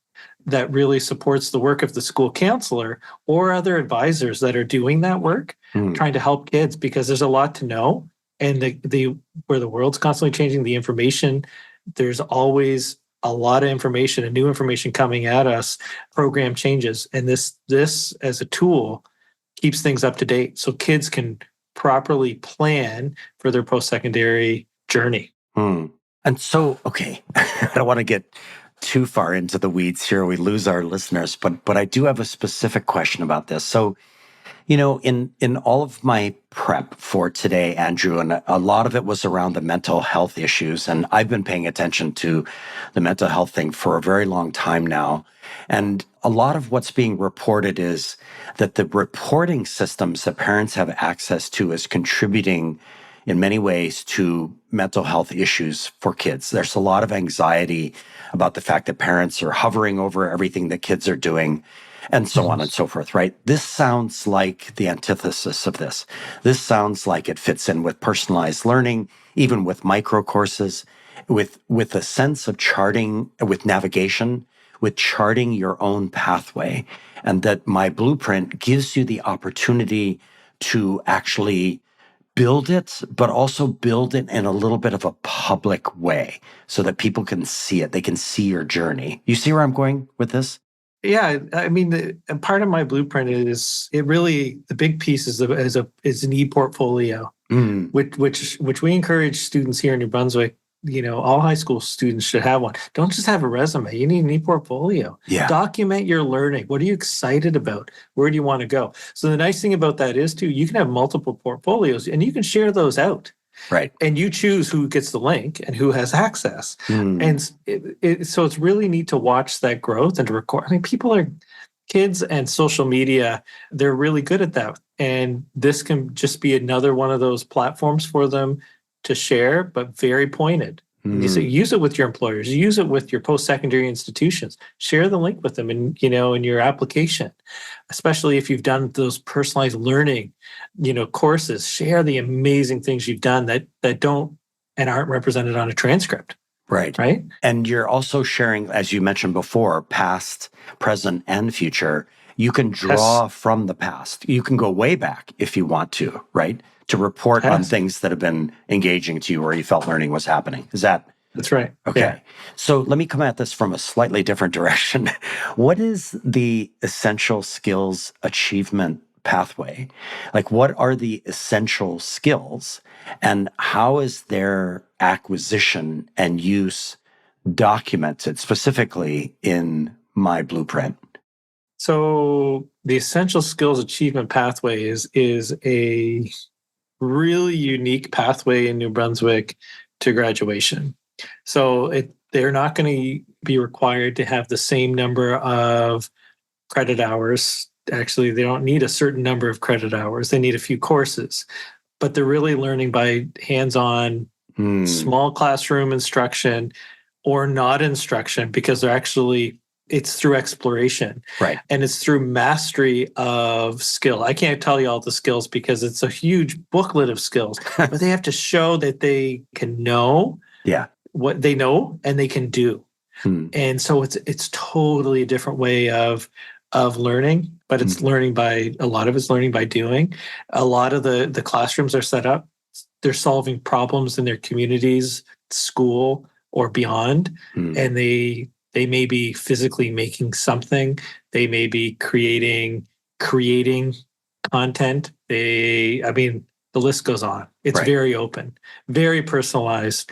that really supports the work of the school counselor or other advisors that are doing that work, trying to help kids, because there's a lot to know. And where the world's constantly changing, the information, there's always a lot of information and new information coming at us, program changes. And this as a tool keeps things up to date so kids can properly plan for their post-secondary journey. And so, okay, I don't want to get too far into the weeds here. We lose our listeners, but I do have a specific question about this. So In all of my prep for today, Andrew, and a lot of it was around the mental health issues, and I've been paying attention to the mental health thing for a very long time now. And a lot of what's being reported is that the reporting systems that parents have access to is contributing in many ways to mental health issues for kids. There's a lot of anxiety about the fact that parents are hovering over everything that kids are doing and so on and so forth, right? This sounds like the antithesis of this. This sounds like it fits in with personalized learning, even with micro courses, with a sense of charting, with navigation, with charting your own pathway. And that my blueprint gives you the opportunity to actually build it, but also build it in a little bit of a public way so that people can see it. They can see your journey. You see where I'm going with this? Yeah, I mean, a part of my blueprint is the big piece is an e-portfolio, Mm, which we encourage students here in New Brunswick. All high school students should have one. Don't just have a resume. You need an e-portfolio. yeah, Document your learning. What are you excited about? Where do you want to go? So the nice thing about that is too, you can have multiple portfolios and you can share those out. right. And you choose who gets the link and who has access. Mm, And so it's really neat to watch that growth and to record. I mean, kids and social media, they're really good at that. And this can just be another one of those platforms for them to share, but very pointed. You say, mm, use it with your employers, use it with your post-secondary institutions, share the link with them in your application, especially if you've done those personalized learning, courses, share the amazing things you've done that don't and aren't represented on a transcript. right. Right. And you're also sharing, as you mentioned before, past, present, and future. You can draw Yes. from the past. You can go way back if you want to, right? To report on Yes. things that have been engaging to you or you felt learning was happening. Is that That's right. okay? Yeah. So let me come at this from a slightly different direction. What is the essential skills achievement pathway? Like, what are the essential skills and how is their acquisition and use documented specifically in my blueprint? So the essential skills achievement pathway is a really unique pathway in New Brunswick to graduation. So they're not going to be required to have the same number of credit hours. Actually, they don't need a certain number of credit hours. They need a few courses, but they're really learning by hands-on, Hmm. small classroom instruction or not instruction because it's through exploration. Right. And it's through mastery of skill. I can't tell you all the skills because it's a huge booklet of skills, but they have to show that they can know Yeah. what they know and they can do. Hmm. And so it's totally a different way of learning, but it's a lot of it's learning by doing. A lot of the classrooms are set up. They're solving problems in their communities, school, or beyond, Hmm. and they may be physically making something. They may be creating content. The list goes on. It's Right. very open, very personalized.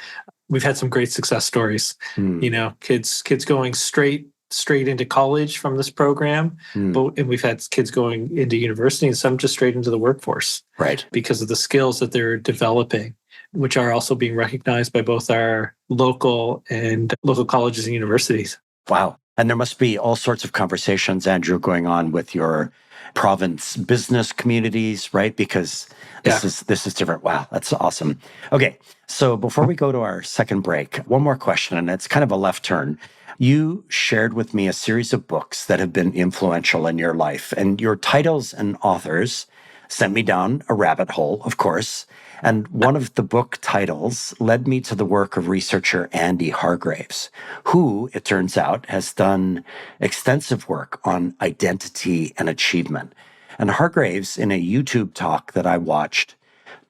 We've had some great success stories. Hmm. Kids going straight into college from this program, Hmm. and we've had kids going into university and some just straight into the workforce Right. because of the skills that they're developing, which are also being recognized by both our local colleges and universities. Wow. And there must be all sorts of conversations, Andrew, going on with your province business communities, right? Because this is different. Wow, that's awesome. Okay. So before we go to our second break, one more question, and it's kind of a left turn. You shared with me a series of books that have been influential in your life, and your titles and authors sent me down a rabbit hole, of course. And one of the book titles led me to the work of researcher Andy Hargraves, who, it turns out, has done extensive work on identity and achievement. And Hargraves, in a YouTube talk that I watched,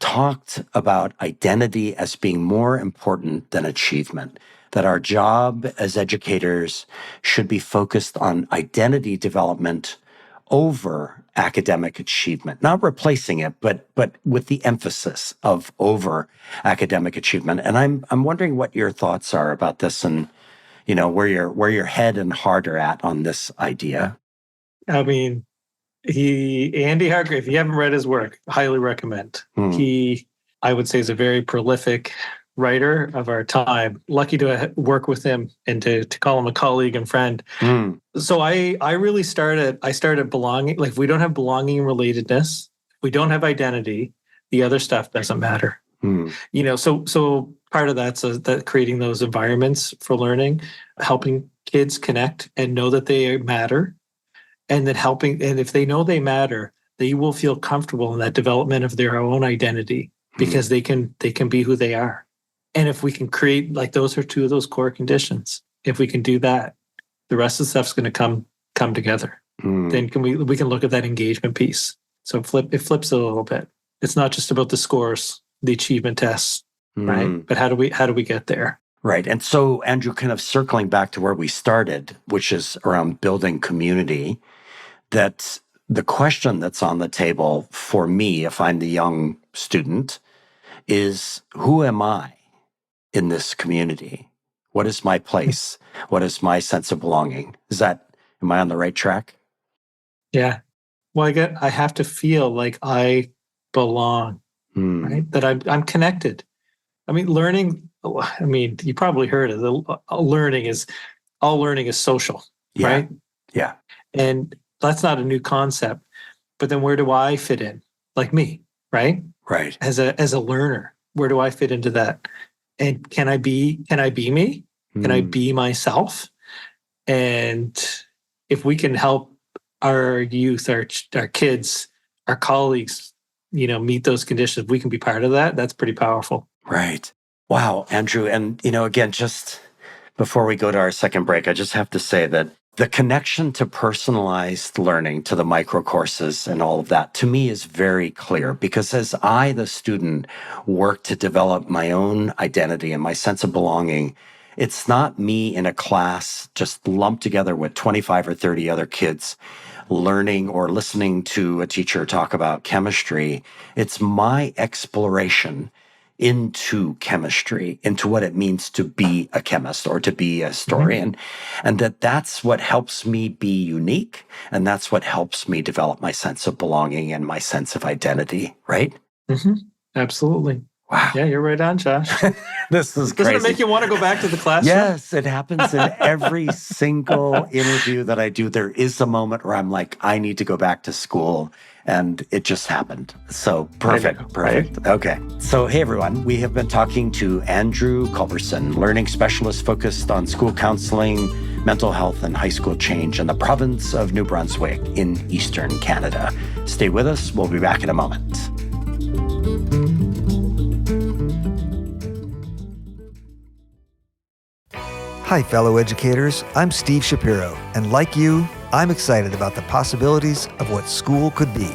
talked about identity as being more important than achievement, that our job as educators should be focused on identity development over academic achievement, not replacing it, but with the emphasis of over academic achievement. And I'm wondering what your thoughts are about this, and where your head and heart are at on this idea. I mean, Andy Hargrave, if you haven't read his work, highly recommend. He, I would say, is a very prolific writer of our time. Lucky to work with him and to call him a colleague and friend. So I started belonging. Like, if we don't have belonging and relatedness, we don't have identity, the other stuff doesn't matter. So part of that's that creating those environments for learning, helping kids connect and know that they matter, and then and if they know they matter, they will feel comfortable in that development of their own identity, because they can be who they are. And if we can create, like, those are two of those core conditions. If we can do that, the rest of the stuff's going to come together. Then we can look at that engagement piece. So it flips a little bit. It's not just about the scores, the achievement tests, right? But how do we get there? Right. And so, Andrew, kind of circling back to where we started, which is around building community, that the question that's on the table for me, if I'm the young student, is, who am I in this community? What is my place? What is my sense of belonging? Am I on the right track? Yeah. Well, I have to feel like I belong, right? That I'm connected. I mean, learning, you probably heard it. All learning is social, right? Yeah. And that's not a new concept. But then where do I fit in? Like me, right? Right. As a learner, where do I fit into that? And can I be me? Can I be myself? And if we can help our youth, our kids, our colleagues, meet those conditions, we can be part of that. That's pretty powerful. Right. Wow, Andrew. And, again, just before we go to our second break, I just have to say that the connection to personalized learning, to the micro courses and all of that, to me is very clear, because as I, the student, work to develop my own identity and my sense of belonging, it's not me in a class just lumped together with 25 or 30 other kids learning or listening to a teacher talk about chemistry. It's my exploration into chemistry, into what it means to be a chemist or to be a historian. And that's what helps me be unique. And that's what helps me develop my sense of belonging and my sense of identity, right? Absolutely. Wow. Yeah, you're right on, Josh. This is crazy. Doesn't it make you want to go back to the classroom? Yes, it happens in every single interview that I do. There is a moment where I'm like, I need to go back to school. And it just happened. So perfect. Right? Okay. So, hey, everyone. We have been talking to Andrew Culberson, learning specialist focused on school counseling, mental health, and high school change in the province of New Brunswick in Eastern Canada. Stay with us. We'll be back in a moment. Hi, fellow educators. I'm Steve Shapiro, and like you, I'm excited about the possibilities of what school could be.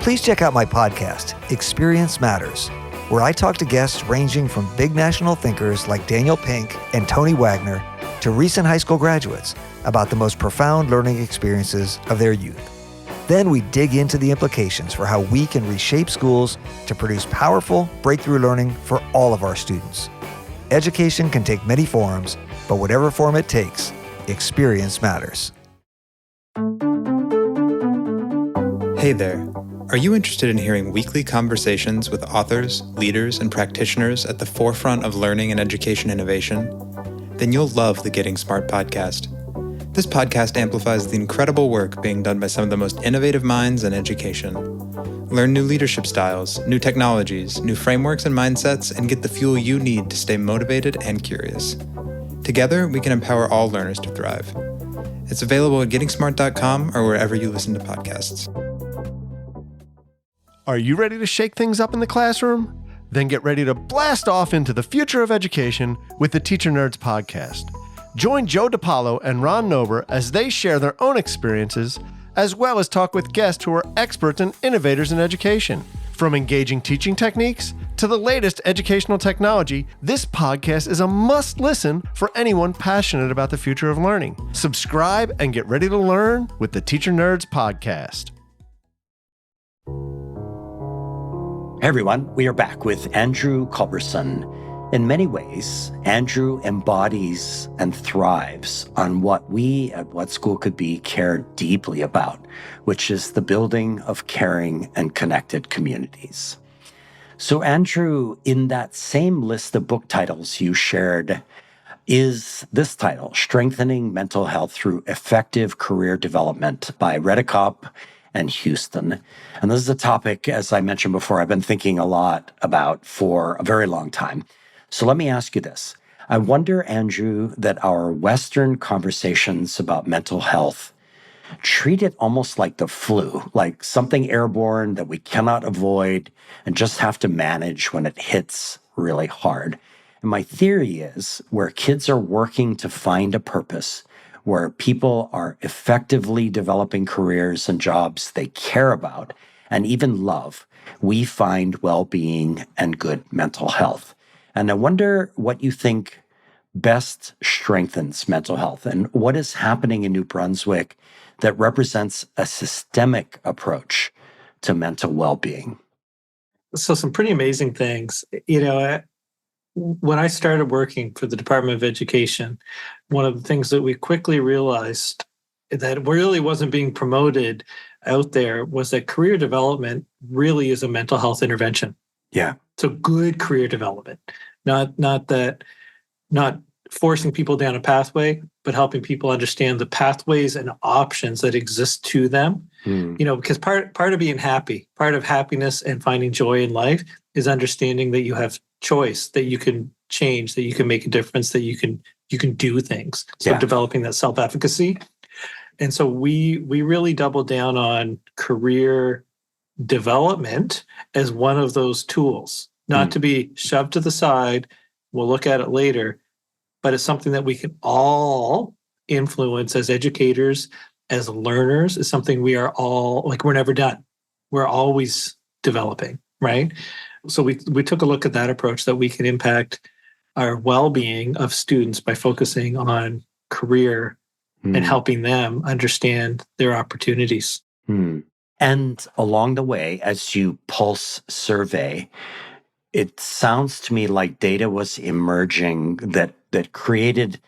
Please check out my podcast, Experience Matters, where I talk to guests ranging from big national thinkers like Daniel Pink and Tony Wagner to recent high school graduates about the most profound learning experiences of their youth. Then we dig into the implications for how we can reshape schools to produce powerful breakthrough learning for all of our students. Education can take many forms, but whatever form it takes, experience matters. Hey there. Are you interested in hearing weekly conversations with authors, leaders, and practitioners at the forefront of learning and education innovation? Then you'll love the Getting Smart podcast. This podcast amplifies the incredible work being done by some of the most innovative minds in education. Learn new leadership styles, new technologies, new frameworks and mindsets, and get the fuel you need to stay motivated and curious. Together, we can empower all learners to thrive. It's available at gettingsmart.com or wherever you listen to podcasts. Are you ready to shake things up in the classroom? Then get ready to blast off into the future of education with the Teacher Nerds podcast. Join Joe DiPaolo and Ron Nober as they share their own experiences, as well as talk with guests who are experts and innovators in education. From engaging teaching techniques to the latest educational technology, this podcast is a must-listen for anyone passionate about the future of learning. Subscribe and get ready to learn with the Teacher Nerds podcast. Hey everyone, we are back with Andrew Culberson, In many ways, Andrew embodies and thrives on what we at What School Could Be care deeply about, which is the building of caring and connected communities. So, Andrew, in that same list of book titles you shared, is this title, Strengthening Mental Health Through Effective Career Development by Redekop and Houston. And this is a topic, as I mentioned before, I've been thinking a lot about for a very long time. So let me ask you this. I wonder, Andrew, that our Western conversations about mental health treat it almost like the flu, like something airborne that we cannot avoid and just have to manage when it hits really hard. And my theory is where kids are working to find a purpose, where people are effectively developing careers and jobs they care about and even love, we find well-being and good mental health. And I wonder what you think best strengthens mental health and what is happening in New Brunswick that represents a systemic approach to mental well-being. So some pretty amazing things. When I started working for the Department of Education, one of the things that we quickly realized that really wasn't being promoted out there was that career development really is a mental health intervention. Yeah. So good career development, not forcing people down a pathway, but helping people understand the pathways and options that exist to them. Because part of being happy, part of happiness and finding joy in life is understanding that you have choice, that you can change, that you can make a difference, that you can do things. So developing that self-efficacy. And so we really doubled down on career development as one of those tools, not to be shoved to the side. We'll look at it later, but it's something that we can all influence as educators, as learners. Is something we are all, like, we're never done. We're always developing, right? So we took a look at that approach, that we can impact our well-being of students by focusing on career and helping them understand their opportunities. And along the way, as you pulse survey, it sounds to me like data was emerging that created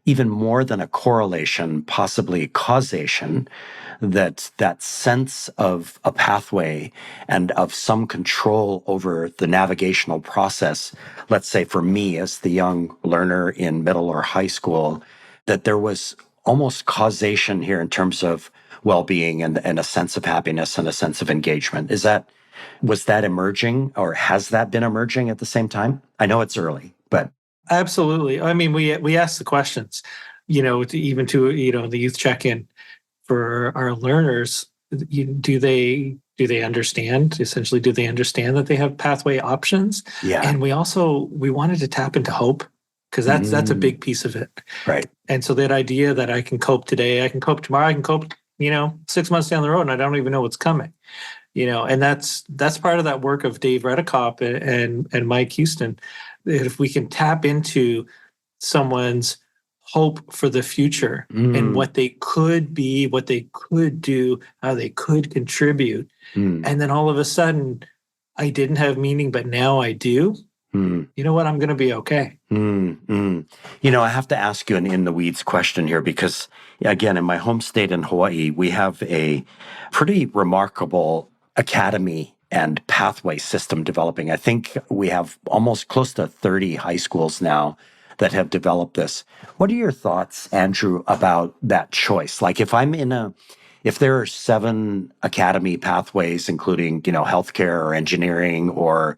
even more than a correlation, possibly causation, that sense of a pathway and of some control over the navigational process. Let's say for me as the young learner in middle or high school, that there was almost causation here in terms of well-being and a sense of happiness and a sense of engagement. Was that emerging, or has that been emerging at the same time? I know it's early, but Absolutely. I mean, we ask the questions, even to the youth check-in for our learners. Do they understand? Essentially, do they understand that they have pathway options? Yeah. And we wanted to tap into hope, because that's a big piece of it. Right. And so that idea that I can cope today, I can cope tomorrow, I can cope 6 months down the road, and I don't even know what's coming. And that's part of that work of Dave Redekop and Mike Houston. If we can tap into someone's hope for the future and what they could be, what they could do, how they could contribute, and then all of a sudden, I didn't have meaning, but now I do. You know what? I'm going to be okay. I have to ask you an in the weeds question here, because again, in my home state in Hawaii, we have a pretty remarkable academy and pathway system developing. I think we have almost close to 30 high schools now that have developed this. What are your thoughts, Andrew, about that choice? Like if there are 7 academy pathways, including, healthcare or engineering or,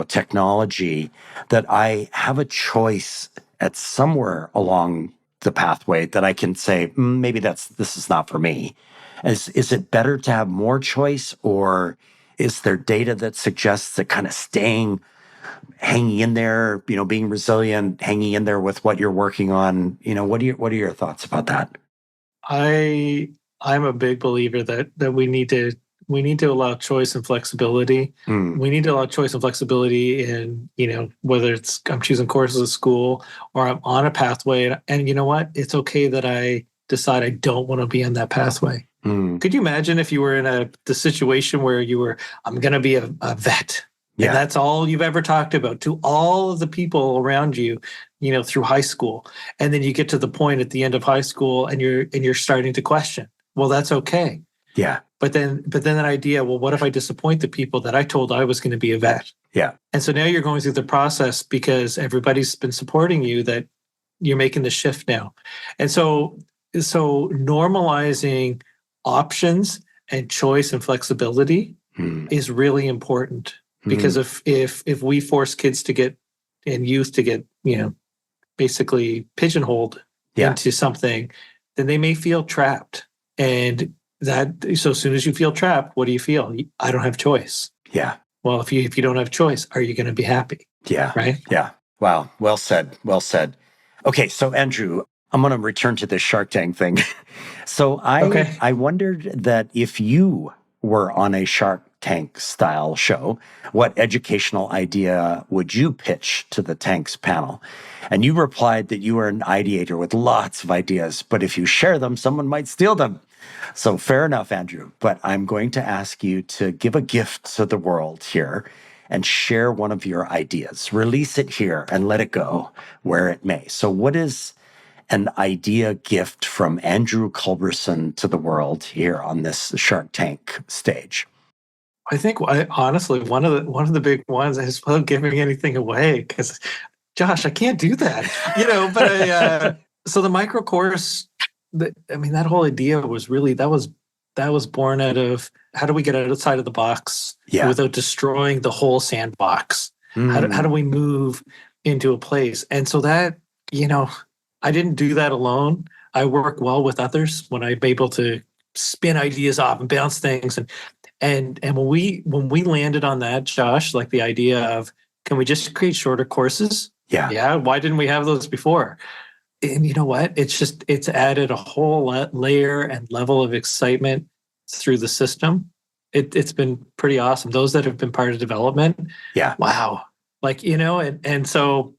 technology, that I have a choice at somewhere along the pathway that I can say, maybe this is not for me. Is it better to have more choice, or is there data that suggests that kind of hanging in there, being resilient, hanging in there with what you're working on? What are your thoughts about that? I'm a big believer that we need to allow choice and flexibility. We need to allow choice and flexibility in, whether it's I'm choosing courses at school or I'm on a pathway. And you know what? It's okay that I decide I don't want to be on that pathway. Could you imagine if you were in the situation where I'm going to be a vet, Yeah. And that's all you've ever talked about to all of the people around you, through high school. And then you get to the point at the end of high school and you're starting to question. Well, that's okay. Yeah. But then that idea, well, what if I disappoint the people that I told I was going to be a vet? Yeah. And so now you're going through the process because everybody's been supporting you that you're making the shift now. And so normalizing options and choice and flexibility is really important, because if we force kids to get and youth to get, basically pigeonholed into something, then they may feel trapped. And so as soon as you feel trapped, what do you feel? I don't have choice. Yeah. Well, if you don't have choice, are you going to be happy? Yeah. Right? Yeah. Wow. Well said. Well said. Okay. So Andrew, I'm going to return to this Shark Tank thing. So I wondered that if you were on a Shark Tank style show, what educational idea would you pitch to the Tanks panel? And you replied that you are an ideator with lots of ideas, but if you share them, someone might steal them. So fair enough, Andrew, but I'm going to ask you to give a gift to the world here and share one of your ideas. Release it here and let it go where it may. So what is an idea gift from Andrew Culberson to the world here on this Shark Tank stage? I think honestly, one of the big ones is without giving anything away, because Josh, I can't do that, but so the micro course, that whole idea was really, that was born out of how do we get outside of the box without destroying the whole sandbox? How do we move into a place? And so that, I didn't do that alone. I work well with others when I'm able to spin ideas off and bounce things. And when we landed on that, Josh, like the idea of, can we just create shorter courses? Yeah. Why didn't we have those before? And you know what? It's added a whole layer and level of excitement through the system. It's been pretty awesome. Those that have been part of development. Yeah. Wow. And so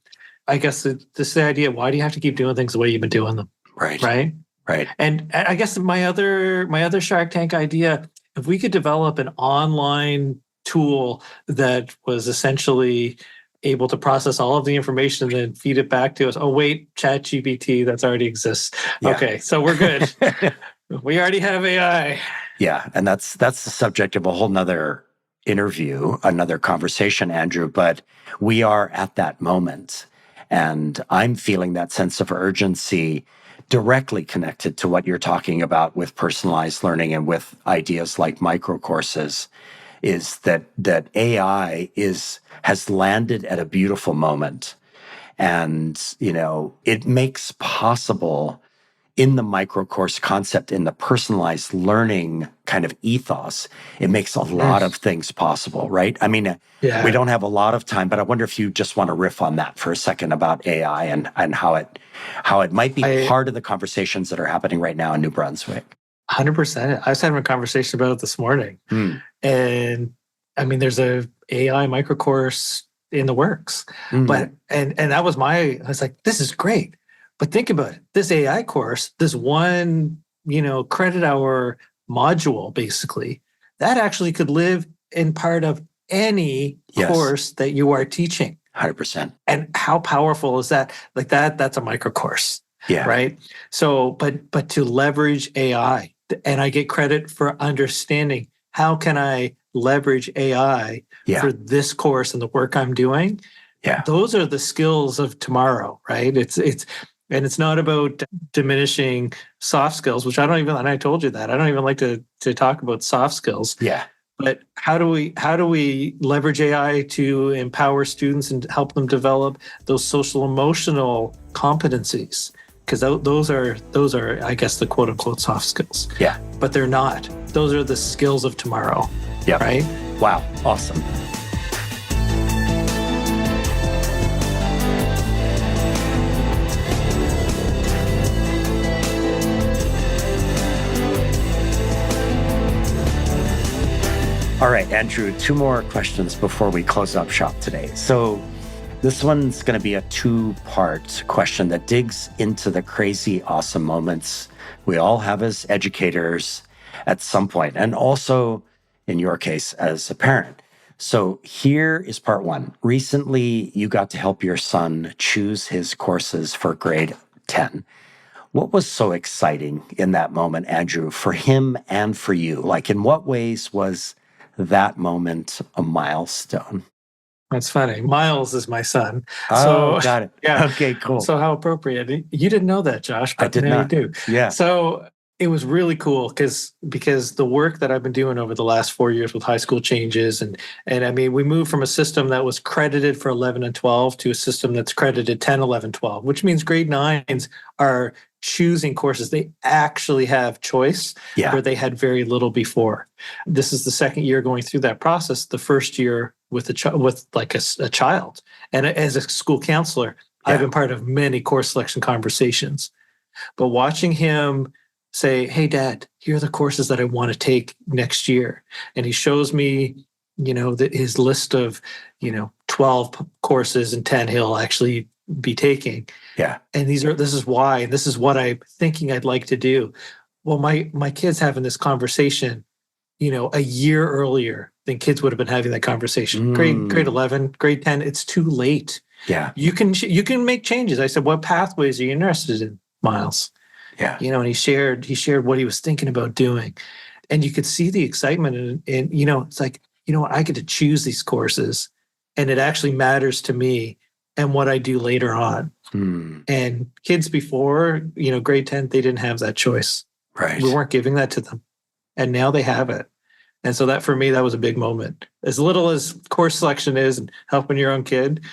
I guess this the idea, why do you have to keep doing things the way you've been doing them? Right. Right. Right. And I guess my other Shark Tank idea, if we could develop an online tool that was essentially able to process all of the information and then feed it back to us. Oh, wait, ChatGPT, that's already exists. Yeah. Okay, so we're good. We already have AI. Yeah, and that's the subject of a whole nother interview, another conversation, Andrew, but we are at that moment. And I'm feeling that sense of urgency directly connected to what you're talking about with personalized learning and with ideas like micro courses, is that AI has landed at a beautiful moment. And, it makes possible in the micro course concept, in the personalized learning kind of ethos, it makes a lot of things possible, right? I mean, we don't have a lot of time, but I wonder if you just want to riff on that for a second about AI and how it might be part of the conversations that are happening right now in New Brunswick. 100%. I was having a conversation about it this morning. And I mean, there's a AI micro course in the works, but, and that was I was like, this is great. But think about it. This AI course, this one, credit hour module, basically, that actually could live in part of any course that you are teaching. 100%. And how powerful is that? Like that's a micro course. Yeah. Right. So, but to leverage AI, and I get credit for understanding how can I leverage AI for this course and the work I'm doing. Yeah. Those are the skills of tomorrow, right? It's not about diminishing soft skills, which I told you that. I don't even like to talk about soft skills. Yeah. But how do we leverage AI to empower students and help them develop those social emotional competencies? Because those are, I guess, the quote unquote soft skills. Yeah. But they're not. Those are the skills of tomorrow. Yeah. Right? Wow. Awesome. All right, Andrew, 2 more questions before we close up shop today. So this one's going to be a 2-part question that digs into the crazy, awesome moments we all have as educators at some point, and also, in your case, as a parent. So here is part one. Recently, you got to help your son choose his courses for grade 10. What was so exciting in that moment, Andrew, for him and for you? Like, in what ways was that moment a milestone? That's funny. Miles is my son. Oh, So, got it. yeah. Okay, cool. So, how appropriate. You didn't know that, Josh, I but did now you not. do. Yeah. So, it was really cool because the work that I've been doing over the last 4 years with high school changes and I mean we moved from a system that was credited for 11 and 12 to a system that's credited 10, 11, 12, which means grade 9s are choosing courses. They actually have choice where they had very little before. This is the second year going through that process. The first year with a child, and as a school counselor, I've been part of many course selection conversations. But watching him say, "Hey, Dad, here are the courses that I want to take next year," and he shows me, his list of, 12 courses and 10 he'll actually be taking. Yeah. And this is why, this is what I'm thinking I'd like to do. Well, my kid's having this conversation, a year earlier than kids would have been having that conversation. Grade 11, grade 10, it's too late. Yeah. You can make changes. I said, "What pathways are you interested in, Miles?" Yeah. And he shared what he was thinking about doing. And you could see the excitement and it's like, I get to choose these courses and it actually matters to me and what I do later on. And kids before, grade 10, they didn't have that choice. Right. We weren't giving that to them. And now they have it. And so that for me, that was a big moment. As little as course selection is and helping your own kid,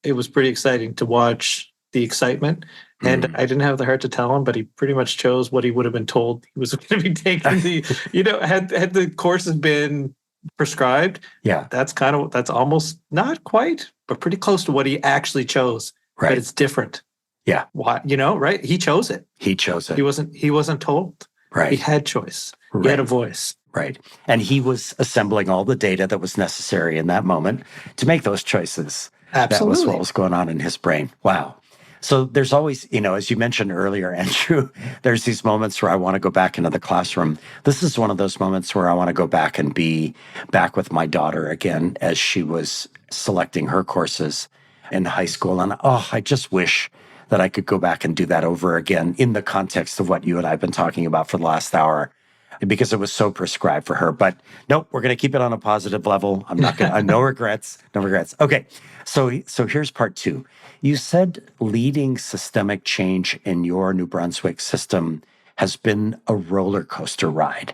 it was pretty exciting to watch the excitement. And I didn't have the heart to tell him, but he pretty much chose what he would have been told he was going to be taking. Had the courses been prescribed, that's almost not quite, but pretty close to what he actually chose. Right. But it's different. Yeah. Why? Right? He chose it. He chose it. He wasn't told. Right. He had choice. Right. He had a voice. Right. And he was assembling all the data that was necessary in that moment to make those choices. Absolutely. That was what was going on in his brain. Wow. So there's always, as you mentioned earlier, Andrew, there's these moments where I want to go back into the classroom. This is one of those moments where I want to go back and be back with my daughter again as she was selecting her courses in high school. And I just wish that I could go back and do that over again in the context of what you and I have been talking about for the last hour, because it was so prescribed for her. But nope, we're going to keep it on a positive level. I'm not going to, no regrets, no regrets. Okay. So here's part two. You said leading systemic change in your New Brunswick system has been a roller coaster ride.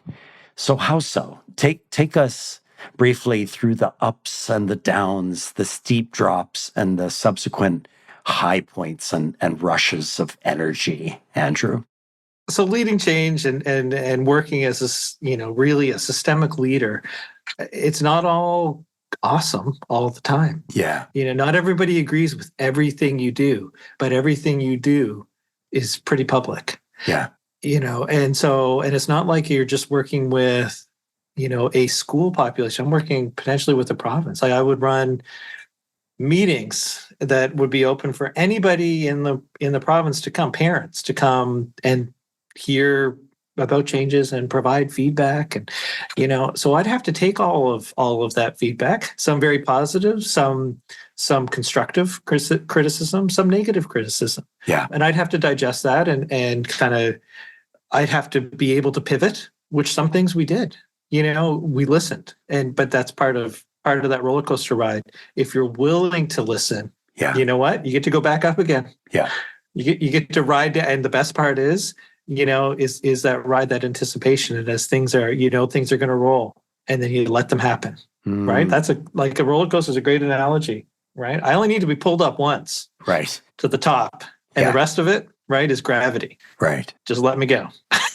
So how so? Take us briefly through the ups and the downs, the steep drops and the subsequent high points and rushes of energy, Andrew. So leading change and working as really a systemic leader, it's not all awesome all the time. Yeah. Not everybody agrees with everything you do, but everything you do is pretty public. Yeah. And it's not like you're just working with, a school population. I'm working potentially with the province. Like I would run meetings that would be open for anybody in the province to come, parents to come and hear about changes and provide feedback. And so I'd have to take all of that feedback, some very positive, some constructive criticism, some negative criticism. Yeah. And I'd have to digest that and kind of I'd have to be able to pivot, which some things we did. We listened, but that's part of that roller coaster ride. If you're willing to listen, you know what? You get to go back up again. Yeah. You get to ride, and the best part is that ride, that anticipation, and as things are going to roll, and then you let them happen. Right? That's a roller coaster is a great analogy. Right? I only need to be pulled up once. Right. To the top, and the rest of it, right, is gravity. Right. Just let me go.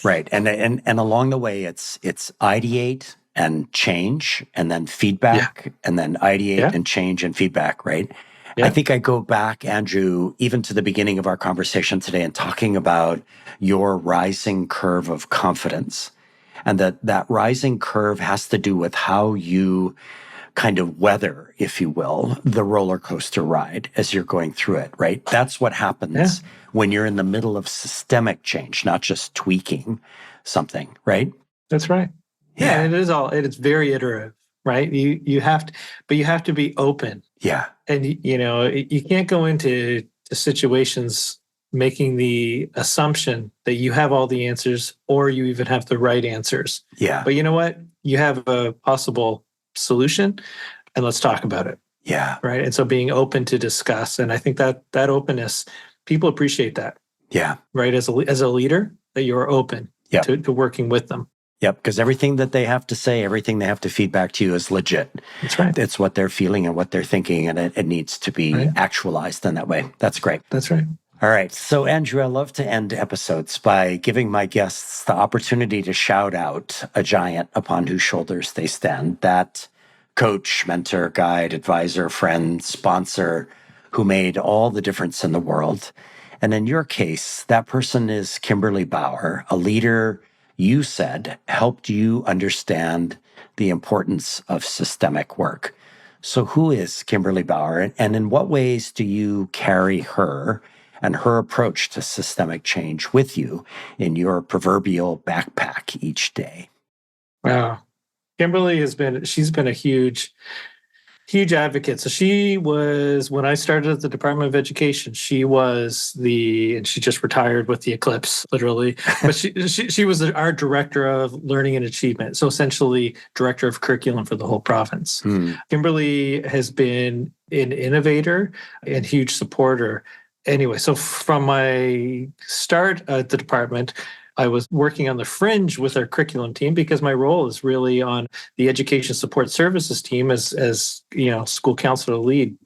Right. And along the way, it's ideate and change, and then feedback, and then ideate and change and feedback, right? Yeah. I think I go back, Andrew, even to the beginning of our conversation today and talking about your rising curve of confidence. And that rising curve has to do with how you kind of weather, if you will, the roller coaster ride as you're going through it, right? That's what happens when you're in the middle of systemic change, not just tweaking something, right? That's right. Yeah, and it is very iterative. right? You have to, but you have to be open. Yeah. And you can't go into situations making the assumption that you have all the answers or you even have the right answers. Yeah. But you know what? You have a possible solution, and let's talk about it. Yeah. Right. And so being open to discuss, and I think that openness, people appreciate that. Yeah. Right. As a leader, that you're open to working with them. Yep, because everything that they have to say, everything they have to feed back to you is legit. That's right. It's what they're feeling and what they're thinking, and it needs to be actualized in that way. That's great. That's right. All right. So, Andrew, I love to end episodes by giving my guests the opportunity to shout out a giant upon whose shoulders they stand. That coach, mentor, guide, advisor, friend, sponsor who made all the difference in the world. And in your case, that person is Kimberly Bauer, a leader you said helped you understand the importance of systemic work. So who is Kimberly Bauer, and in what ways do you carry her and her approach to systemic change with you in your proverbial backpack each day? Wow. Kimberly she's been a huge advocate. So she was, when I started at the Department of Education, she was and she just retired with the eclipse, literally. But she was our director of learning and achievement. So essentially director of curriculum for the whole province. Kimberly has been an innovator and huge supporter. Anyway, so from my start at the department, I was working on the fringe with our curriculum team because my role is really on the education support services team as school counselor lead.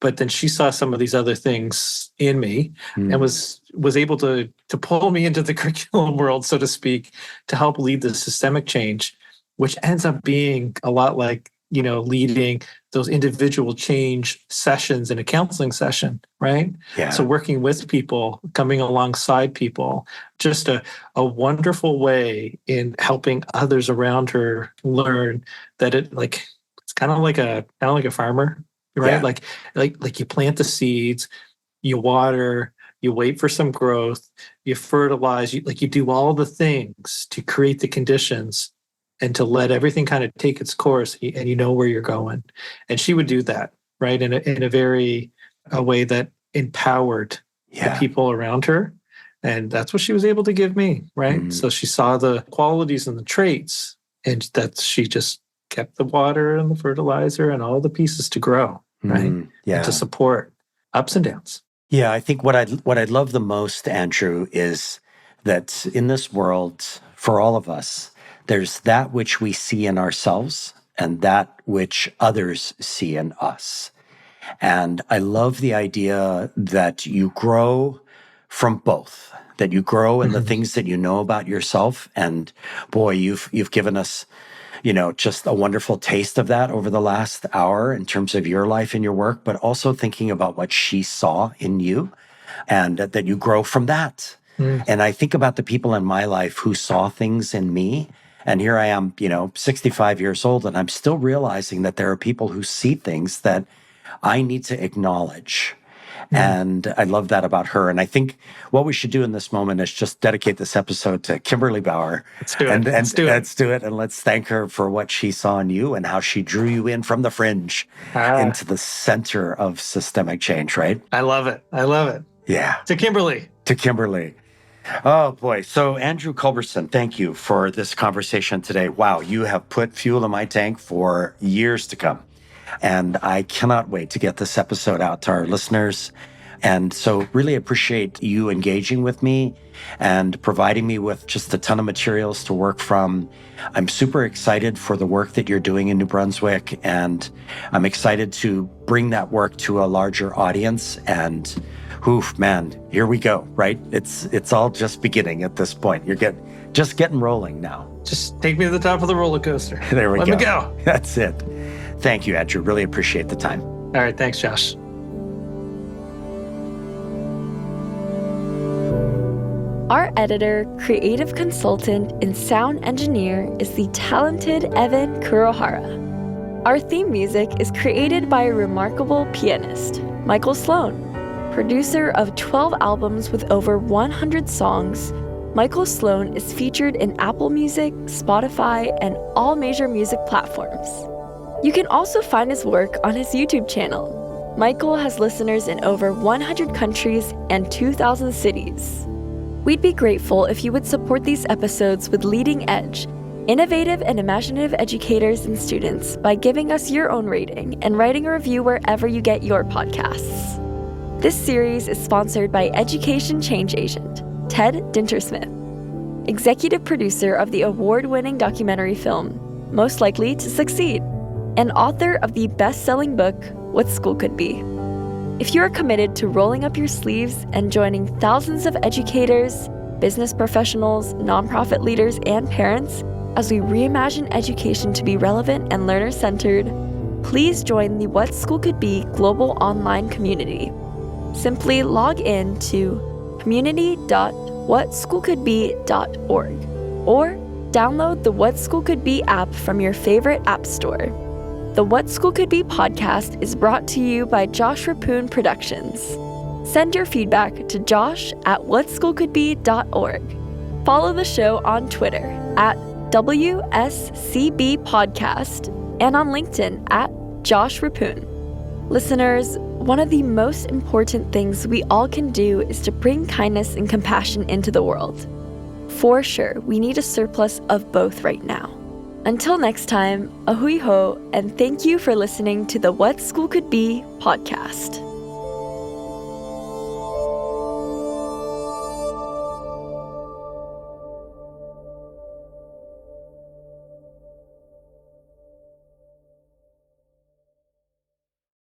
But then she saw some of these other things in me and was able to pull me into the curriculum world, so to speak, to help lead the systemic change, which ends up being a lot like, leading those individual change sessions in a counseling session, right? Yeah. So working with people, coming alongside people, just a wonderful way in helping others around her learn that it's kind of like a farmer, right? Yeah. Like you plant the seeds, you water, you wait for some growth, you fertilize, you do all the things to create the conditions and to let everything kind of take its course, and you know where you're going. And she would do that, right? In a way that empowered the people around her. And that's what she was able to give me, right? So she saw the qualities and the traits, and that she just kept the water and the fertilizer and all the pieces to grow, right? Yeah. And to support ups and downs. Yeah, I think what I love the most, Andrew, is that in this world, for all of us, there's that which we see in ourselves and that which others see in us. And I love the idea that you grow from both, that you grow in the things that you know about yourself. And boy, you've given us, just a wonderful taste of that over the last hour in terms of your life and your work, but also thinking about what she saw in you and that you grow from that. And I think about the people in my life who saw things in me. And here I am, 65 years old, and I'm still realizing that there are people who see things that I need to acknowledge. And I love that about her. And I think what we should do in this moment is just dedicate this episode to Kimberly Bauer. Let's do it. Let's do it. And let's thank her for what she saw in you and how she drew you in from the fringe into the center of systemic change, right? I love it. Yeah. To Kimberly. Oh, boy. So, Andrew Culberson, thank you for this conversation today. Wow, you have put fuel in my tank for years to come. And I cannot wait to get this episode out to our listeners. And so really appreciate you engaging with me and providing me with just a ton of materials to work from. I'm super excited for the work that you're doing in New Brunswick, and I'm excited to bring that work to a larger audience. And man, here we go, right? It's all just beginning at this point. You're just getting rolling now. Just take me to the top of the roller coaster. There we go. Let me go. That's it. Thank you, Andrew. Really appreciate the time. All right. Thanks, Josh. Our editor, creative consultant, and sound engineer is the talented Evan Kurohara. Our theme music is created by a remarkable pianist, Michael Sloan. Producer of 12 albums with over 100 songs, Michael Sloan is featured in Apple Music, Spotify, and all major music platforms. You can also find his work on his YouTube channel. Michael has listeners in over 100 countries and 2,000 cities. We'd be grateful if you would support these episodes with leading edge, innovative and imaginative educators and students by giving us your own rating and writing a review wherever you get your podcasts. This series is sponsored by Education Change Agent, Ted Dintersmith, executive producer of the award-winning documentary film, Most Likely to Succeed, and author of the best-selling book, What School Could Be. If you are committed to rolling up your sleeves and joining thousands of educators, business professionals, nonprofit leaders, and parents as we reimagine education to be relevant and learner-centered, please join the What School Could Be global online community. Simply log in to community.whatschoolcouldbe.org or download the What School Could Be app from your favorite app store. The What School Could Be podcast is brought to you by Josh Rapoon Productions. Send your feedback to josh@whatschoolcouldbe.org. Follow the show on Twitter @WSCB Podcast and on LinkedIn @Josh Rapoon. Listeners, one of the most important things we all can do is to bring kindness and compassion into the world. For sure, we need a surplus of both right now. Until next time, ahui ho, and thank you for listening to the What School Could Be podcast.